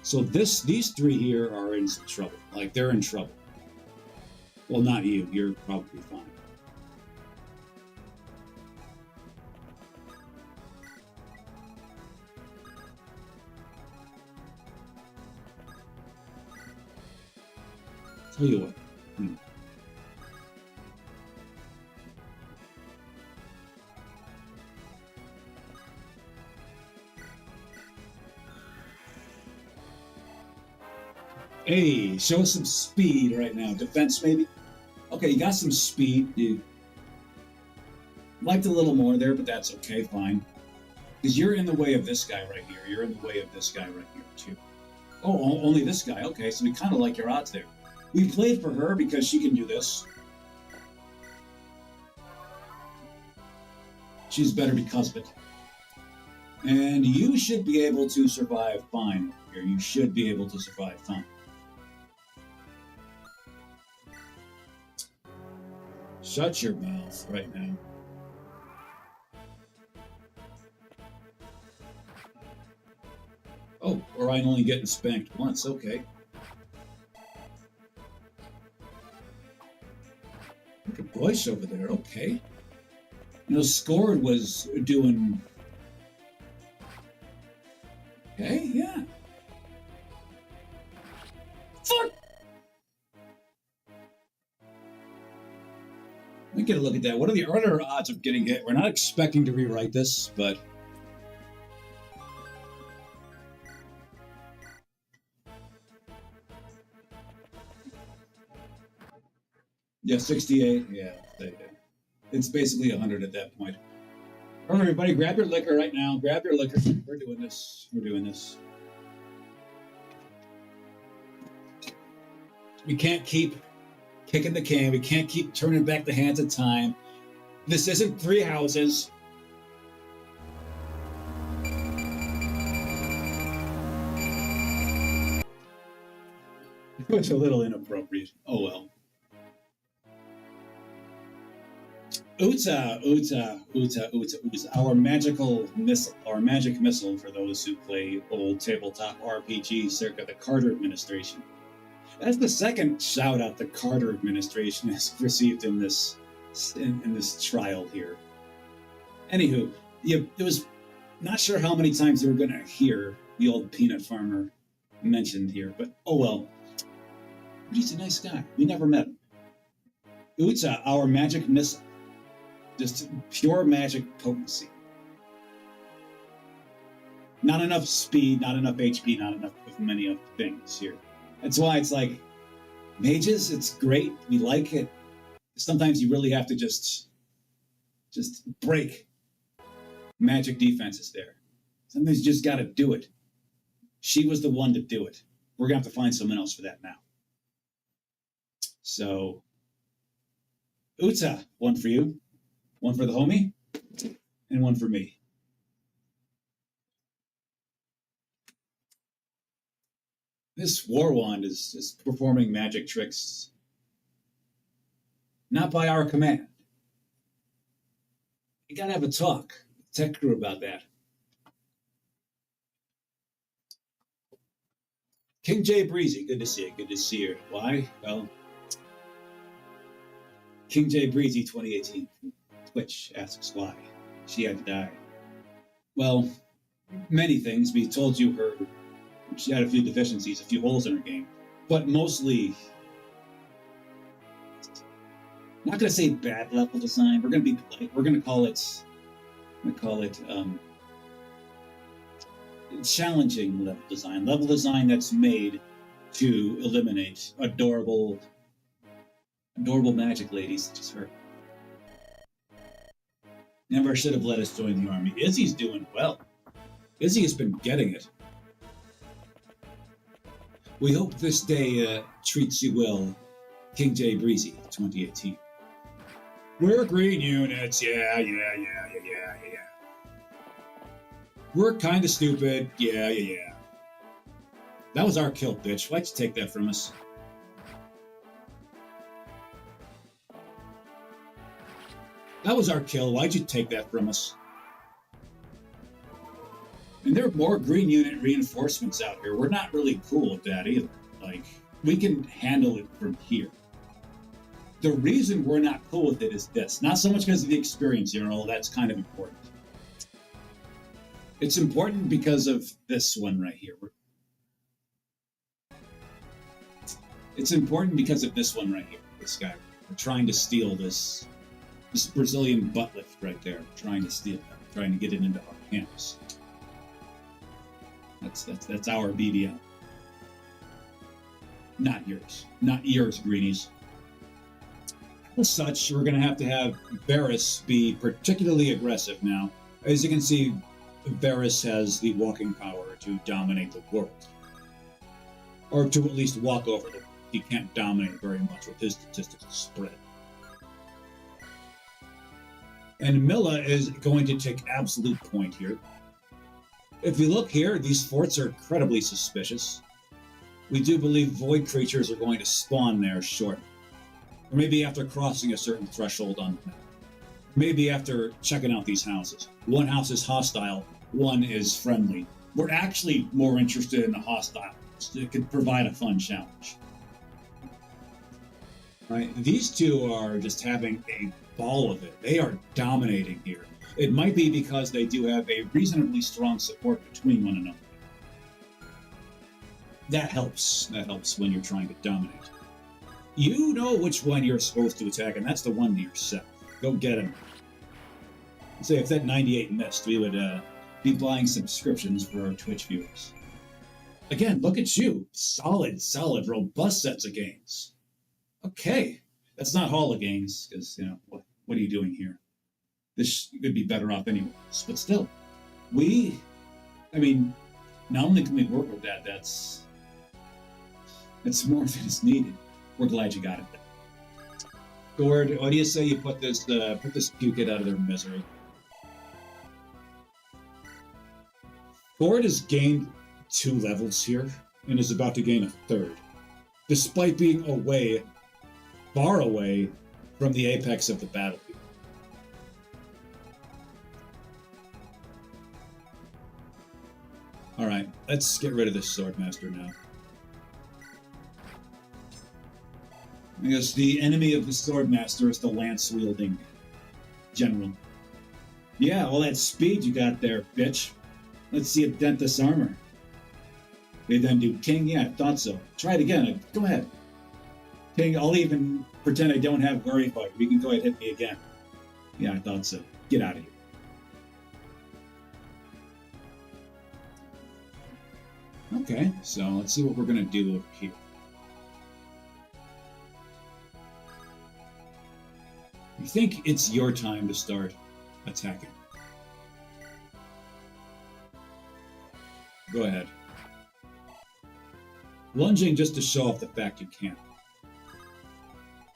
So these three here are in some trouble. Like, they're in trouble. Well, not you. You're probably fine. Tell you what. Hey, show us some speed right now. Defense, maybe? Okay, you got some speed. You liked a little more there, but that's okay, fine. Because you're in the way of this guy right here. You're in the way of this guy right here, too. Oh, only this guy. Okay, so we kind of like your odds there. We played for her because she can do this. She's better because of it. And you should be able to survive fine here. You should be able to survive fine. Shut your mouth right now. Oh, or I'm only getting spanked once. Okay. Look at Boyce over there. Okay. You know, Scored was doing... Okay, yeah. Fuck! Let me get a look at that. What are the other odds of getting hit? We're not expecting to rewrite this, but... Yeah, 68. Yeah, it's basically 100 at that point. All right, everybody, grab your liquor right now. Grab your liquor. We're doing this. We're doing this. We can't keep kicking the can. We can't keep turning back the hands of time. This isn't Three Houses. It was a little inappropriate. Oh well. Uta, Uta, Uta, Uta, Uta. Our magical missile, our magic missile for those who play old tabletop RPG circa the Carter administration. That's the second shout out the Carter administration has received in this trial here. Anywho, it was not sure how many times you were going to hear the old peanut farmer mentioned here, but oh well. He's a nice guy. We never met him. Uta, our magic missile. Just pure magic potency. Not enough speed, not enough HP, not enough of many of things here. That's why it's like, mages, it's great. We like it. Sometimes you really have to just break magic defenses there. Sometimes you just got to do it. She was the one to do it. We're going to have to find someone else for that now. So, Uta, one for you. One for the homie, and one for me. This War Wand is performing magic tricks, not by our command. You gotta have a talk with the tech crew about that. King J Breezy, good to see you, good to see you. Why? Well, King J Breezy 2018. Twitch asks why she had to die. Well, many things. We told you she had a few deficiencies, a few holes in her game, but mostly, not going to say bad level design. We're going to be polite. We're going to call it challenging level design. Level design that's made to eliminate adorable magic ladies such as her. Never should have let us join the army. Izzy's doing well. Izzy has been getting it. We hope this day treats you well, King J Breezy, 2018. We're green units, yeah. We're kind of stupid, yeah. That was our kill, bitch. Why'd you take that from us? That was our kill. Why'd you take that from us? And there are more green unit reinforcements out here. We're not really cool with that either. Like, we can handle it from here. The reason we're not cool with it is this. Not so much because of the experience here, although that's kind of important. It's important because of this one right here. It's important because of this one right here. This guy. We're trying to steal this Brazilian butt lift right there. Trying to steal it. Trying to get it into our camps. That's our BDL. Not yours. Not yours, greenies. As such, we're going to have Varys be particularly aggressive now. As you can see, Varys has the walking power to dominate the world. Or to at least walk over the world. He can't dominate very much with his statistical spread. And Milla is going to take absolute point here. If you look here, these forts are incredibly suspicious. We do believe void creatures are going to spawn there shortly. Or maybe after crossing a certain threshold on the map. Maybe after checking out these houses. One house is hostile, one is friendly. We're actually more interested in the hostile. It could provide a fun challenge. Right? These two are just having a ball of it. They are dominating here. It might be because they do have a reasonably strong support between one another. That helps. That helps when you're trying to dominate. You know which one you're supposed to attack, and that's the one to yourself. Go get him. Say, if that 98 missed, we would be buying subscriptions for our Twitch viewers. Again, look at you. Solid, robust sets of games. Okay. That's not Hall of Games, because, you know, what are you doing here? This could be better off anyways. But still, not only can we work with that, that's more of it is needed. We're glad you got it. Gord, what do you say you put this puke out of their misery? Gord has gained 2 levels here and is about to gain a 3rd, despite being far away from the apex of the battlefield. All right, let's get rid of this Swordmaster now. I guess the enemy of the Swordmaster is the lance-wielding general. Yeah, all that speed you got there, bitch. Let's see it dent this armor. They then do King. Yeah, I thought so. Try it again. Go ahead. King, I'll even pretend I don't have worry fight. You can go ahead and hit me again. Yeah, I thought so. Get out of here. Okay, so let's see what we're going to do over here. You think it's your time to start attacking. Go ahead. Lunging just to show off the fact you can.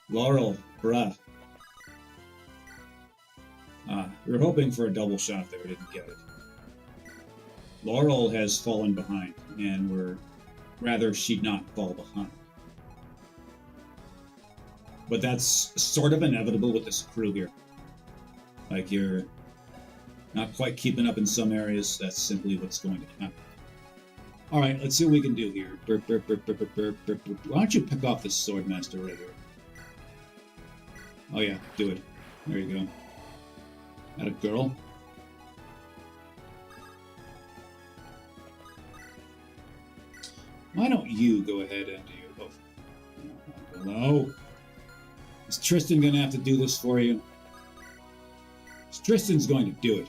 Laurel, bruh. We were hoping for a double shot there, didn't get it. Laurel has fallen behind, and we're rather she'd not fall behind. But that's sort of inevitable with this crew here. Like, you're not quite keeping up in some areas. That's simply what's going to happen. All right, let's see what we can do here. Why don't you pick off this Swordmaster right here? Oh yeah, do it. There you go. That a girl? Why don't you go ahead and do... Oh. Hello? Is Tristan going to have to do this for you? Tristan's going to do it.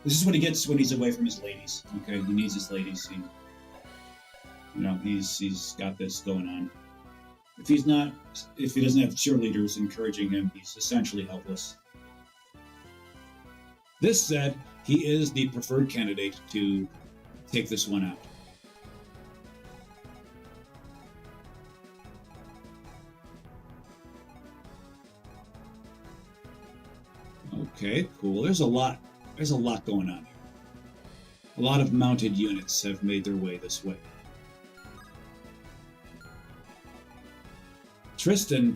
This is what he gets when he's away from his ladies. Okay, he needs his ladies. He's got this going on. If he doesn't have cheerleaders encouraging him, he's essentially helpless. This said, he is the preferred candidate to take this one out. Okay, cool. There's a lot. There's a lot going on here. A lot of mounted units have made their way this way. Tristan.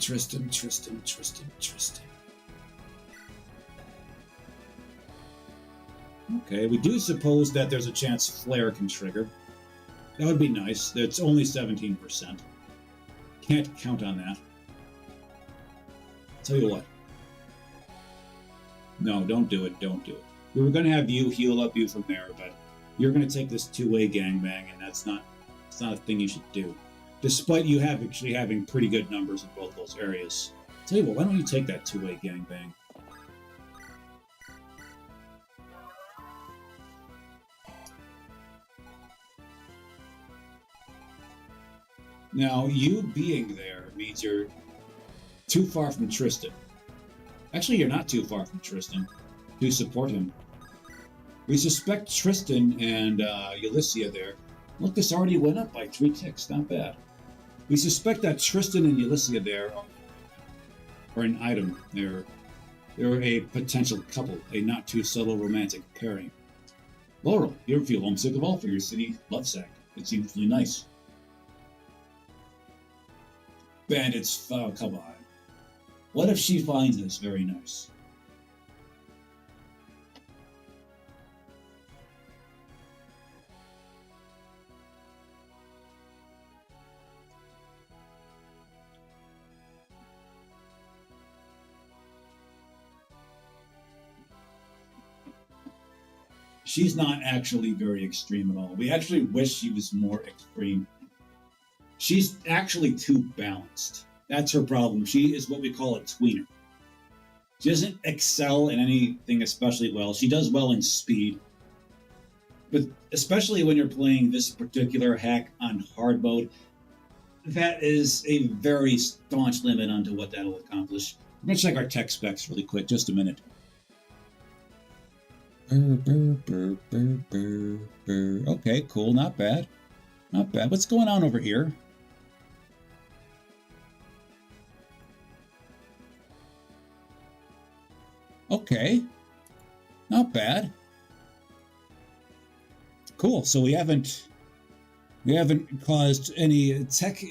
Okay, we do suppose that there's a chance Flare can trigger. That would be nice. It's only 17%. Can't count on that. Tell you what. No, don't do it. Don't do it. We were going to have you heal up you from there, but you're going to take this two-way gangbang, and that's not a thing you should do. Despite you actually having pretty good numbers in both those areas. Tell you what, why don't you take that two-way gangbang? Now, you being there means you're too far from Tristan. Actually, you're not too far from Tristan to support him. We suspect Tristan and Ulyssia there. Look, this already went up by 3 ticks. Not bad. We suspect that Tristan and Ulyssia there are an item. They're a potential couple, a not too subtle romantic pairing. Laurel, you ever feel homesick at all for your city love sack? It seems really nice. Bandits, oh, come on. What if she finds this very nice? She's not actually very extreme at all. We actually wish she was more extreme. She's actually too balanced. That's her problem. She is what we call a tweener. She doesn't excel in anything especially well. She does well in speed. But especially when you're playing this particular hack on hard mode, that is a very staunch limit onto what that'll accomplish. I'm going to check our tech specs really quick. Just a minute. Okay, cool. Not bad. Not bad. What's going on over here? Okay. Not bad. Cool. So we haven't caused any tech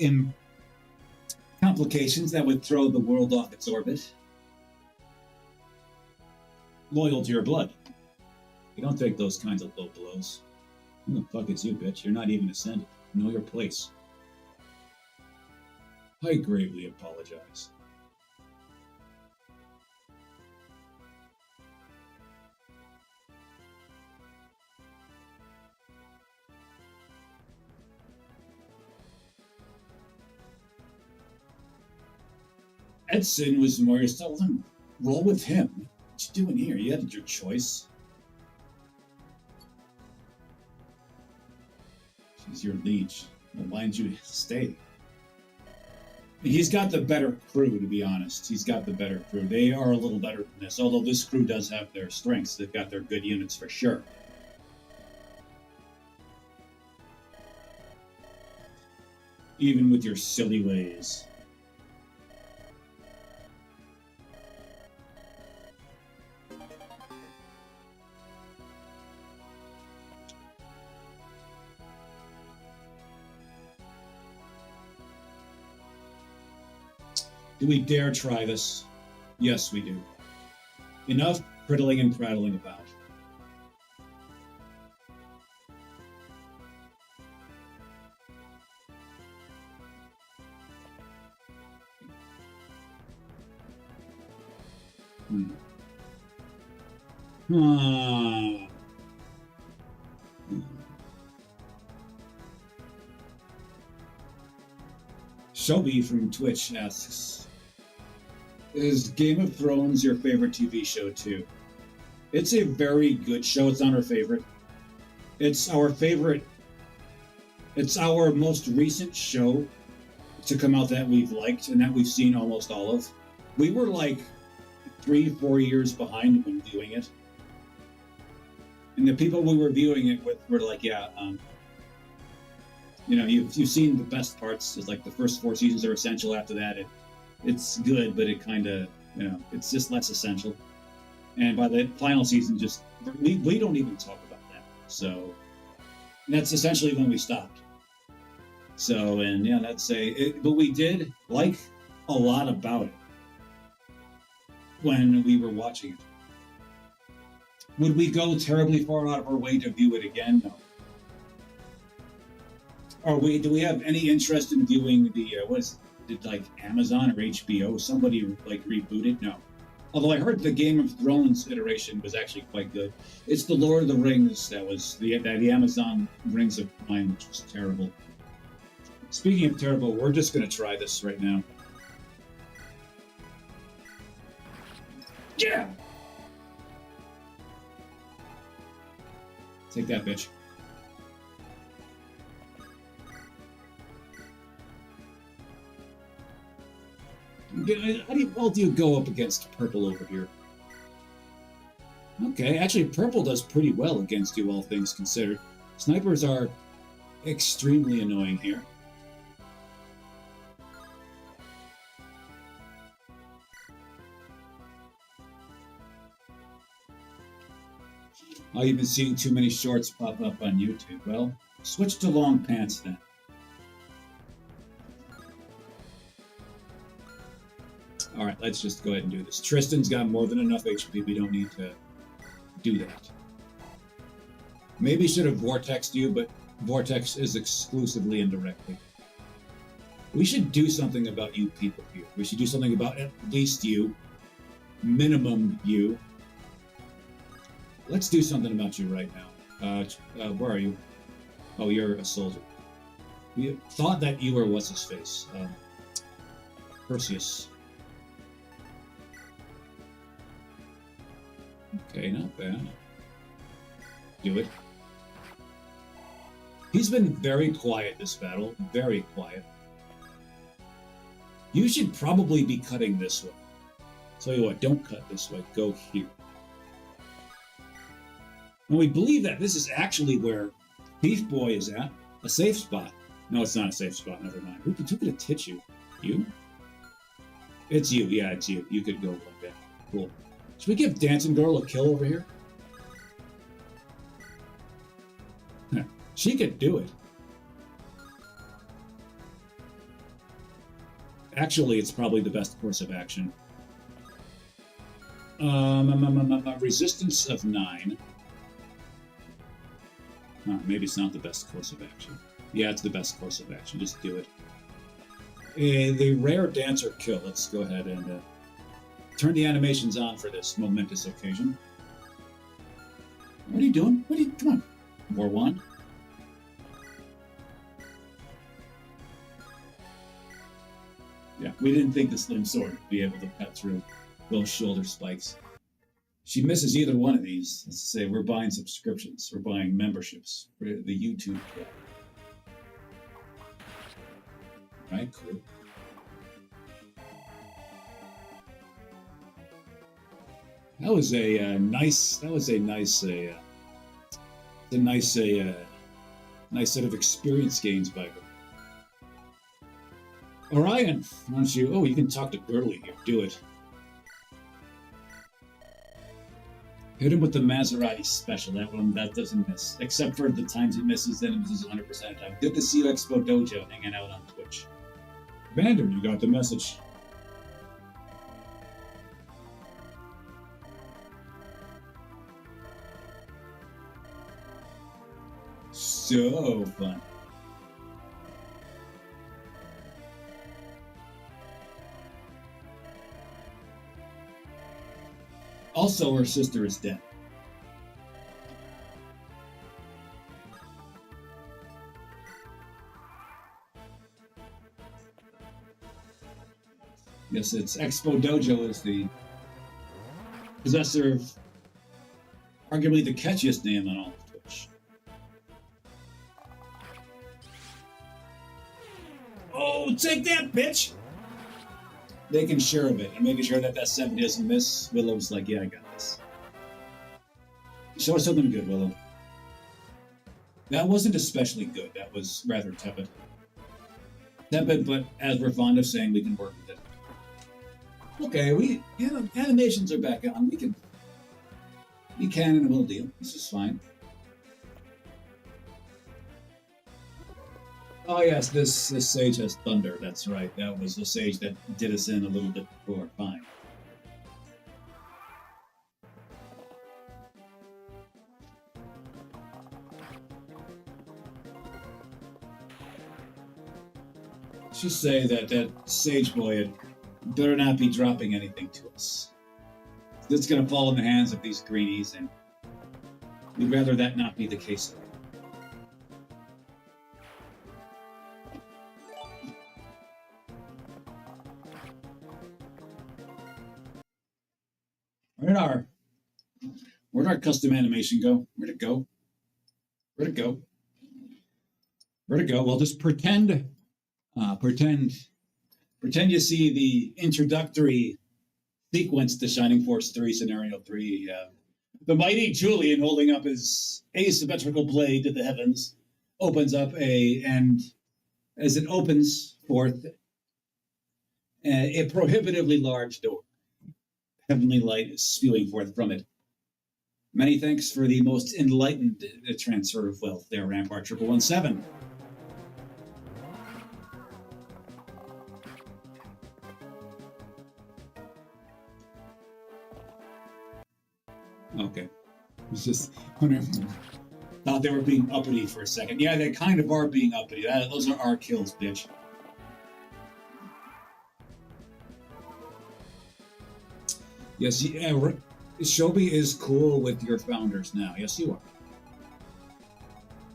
complications that would throw the world off its orbit. Loyal to your blood. You don't take those kinds of low blows. Who the fuck is you, bitch? You're not even ascended. Know your place. I gravely apologize. Edson was more yourself. Roll with him. What you doing here? You had your choice. She's your liege. Why didn't you stay? He's got the better crew, to be honest. He's got the better crew. They are a little better than this, although this crew does have their strengths. They've got their good units for sure. Even with your silly ways. Do we dare try this? Yes, we do. Enough priddling and prattling about. Shelby from Twitch asks, is Game of Thrones your favorite TV show too? It's a very good show. It's not our favorite. It's our favorite. It's our most recent show to come out that we've liked and that we've seen almost all of. We were like 3-4 years behind when viewing it. And the people we were viewing it with were like, yeah, you know, you've seen the best parts. It's like the first 4 seasons are essential. After that, it's good, but it kind of, you know, it's just less essential. And by the final season, just we don't even talk about that. So that's essentially when we stopped. So, and yeah, that's but we did like a lot about it when we were watching it. Would we go terribly far out of our way to view it again? No. Do we have any interest in viewing did like Amazon or HBO? Somebody like rebooted? No. Although I heard the Game of Thrones iteration was actually quite good. It's the Lord of the Rings that was the Amazon Rings of Prime, which was terrible. Speaking of terrible, we're just going to try this right now. Yeah! Take that, bitch. How do you go up against purple over here? Okay, actually, purple does pretty well against you, all things considered. Snipers are extremely annoying here. Oh, you've been seeing too many shorts pop up on YouTube. Well, switch to long pants then. All right, let's just go ahead and do this. Tristan's got more than enough HP. We don't need to do that. Maybe should have vortexed you, but vortex is exclusively indirectly. We should do something about you people here. We should do something about at least you, minimum you. Let's do something about you right now. Where are you? Oh, you're a soldier. We thought that you were what's-his-face? Perseus. Okay, not bad. Do it. He's been very quiet this battle. Very quiet. You should probably be cutting this way. Tell you what, don't cut this way. Go here. And we believe that this is actually where Thief Boy is at. A safe spot. No, it's not a safe spot. Never mind. Who could have hit you? You? It's you. Yeah, it's you. You could go like that. Cool. Should we give Dancing Girl a kill over here? She could do it. Actually, it's probably the best course of action. Resistance of 9. Maybe it's not the best course of action. Yeah, it's the best course of action. Just do it. The rare dancer kill. Let's go ahead and turn the animations on for this momentous occasion. What are you doing? Come on. More one. Yeah, we didn't think the slim sword would be able to cut through those shoulder spikes. She misses either one of these. Let's say we're buying subscriptions. We're buying memberships for the YouTube club. Right, cool. That was a nice set of experience gains by her. Orion, why don't you? Oh, you can talk to Girdly here. Do it. Hit him with the Maserati special. That doesn't miss. Except for the times it misses, then it misses 100% of the time. Good to see you, Expo Dojo, hanging out on Twitch. Vander, you got the message. So fun. Also, her sister is dead. Yes, it's Expo Dojo is the possessor of arguably the catchiest name on all of Twitch. Oh, take that, bitch! Making sure of it and making sure that 7 doesn't miss. Willow's like, yeah, I got this. Show us something good, Willow. That wasn't especially good. That was rather tepid. Tepid, but as we're fond of saying, we can work with it. Okay, animations are back on. You can and will deal. This is fine. Oh yes, this sage has thunder. That's right. That was the sage that did us in a little bit before. Fine. Let's just say that that sage boy better not be dropping anything to us. It's going to fall in the hands of these greenies, and we'd rather that not be the case. Where'd our custom animation go? Where'd it go? Where'd it go? Where'd it go? Well, just pretend you see the introductory sequence to Shining Force 3 Scenario 3. The mighty Julian holding up his asymmetrical blade to the heavens opens up and as it opens forth, a prohibitively large door. Heavenly light is spewing forth from it. Many thanks for the most enlightened transfer of wealth there, Rampart 1117. Okay. I was just wondering. Thought they were being uppity for a second. Yeah, they kind of are being uppity. Those are our kills, bitch. Yes, yeah, Shobi is cool with your founders now. Yes, you are.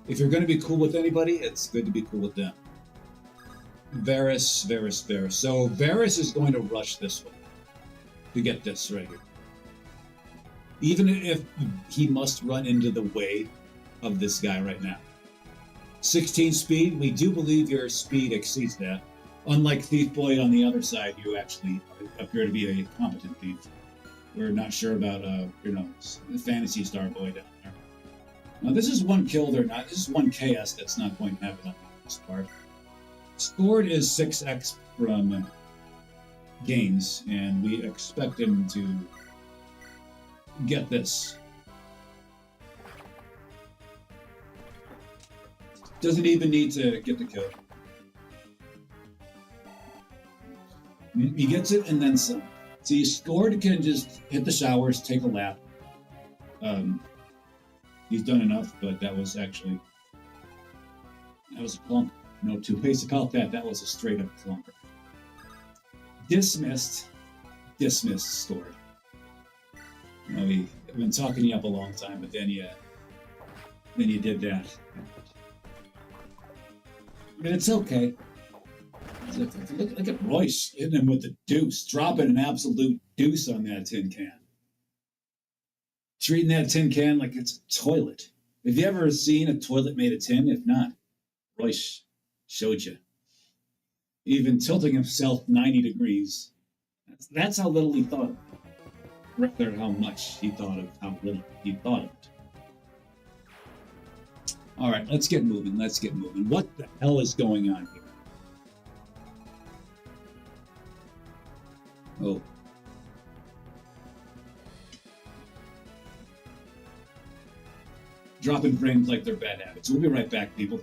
If you're going to be cool with anybody, it's good to be cool with them. Varys. So Varys is going to rush this one to get this right here. Even if he must run into the way of this guy right now. 16 speed, we do believe your speed exceeds that. Unlike Thief Boy on the other side, you actually appear to be a competent thief. We're not sure about, the Fantasy Star Boy down there. Now, this is one kill they're not. This is one KS that's not going to happen on this part. Scored is 6x from gains, and we expect him to get this. Doesn't even need to get the kill. He gets it and then some. See, Scored can just hit the showers, take a lap. He's done enough, but that was a clunker. No two ways about that. That was a straight up clunker. Dismissed, Scored. You know, I've been talking you up a long time, but then you did that. But it's okay. Look at Royce hitting him with the deuce, dropping an absolute deuce on that tin can. Treating that tin can like it's a toilet. Have you ever seen a toilet made of tin? If not, Royce showed you. Even tilting himself 90 degrees. That's how little he thought of it. Rather how much he thought of how little he thought of it. All right, let's get moving. What the hell is going on here? Oh. Dropping frames like they're bad habits. We'll be right back, people.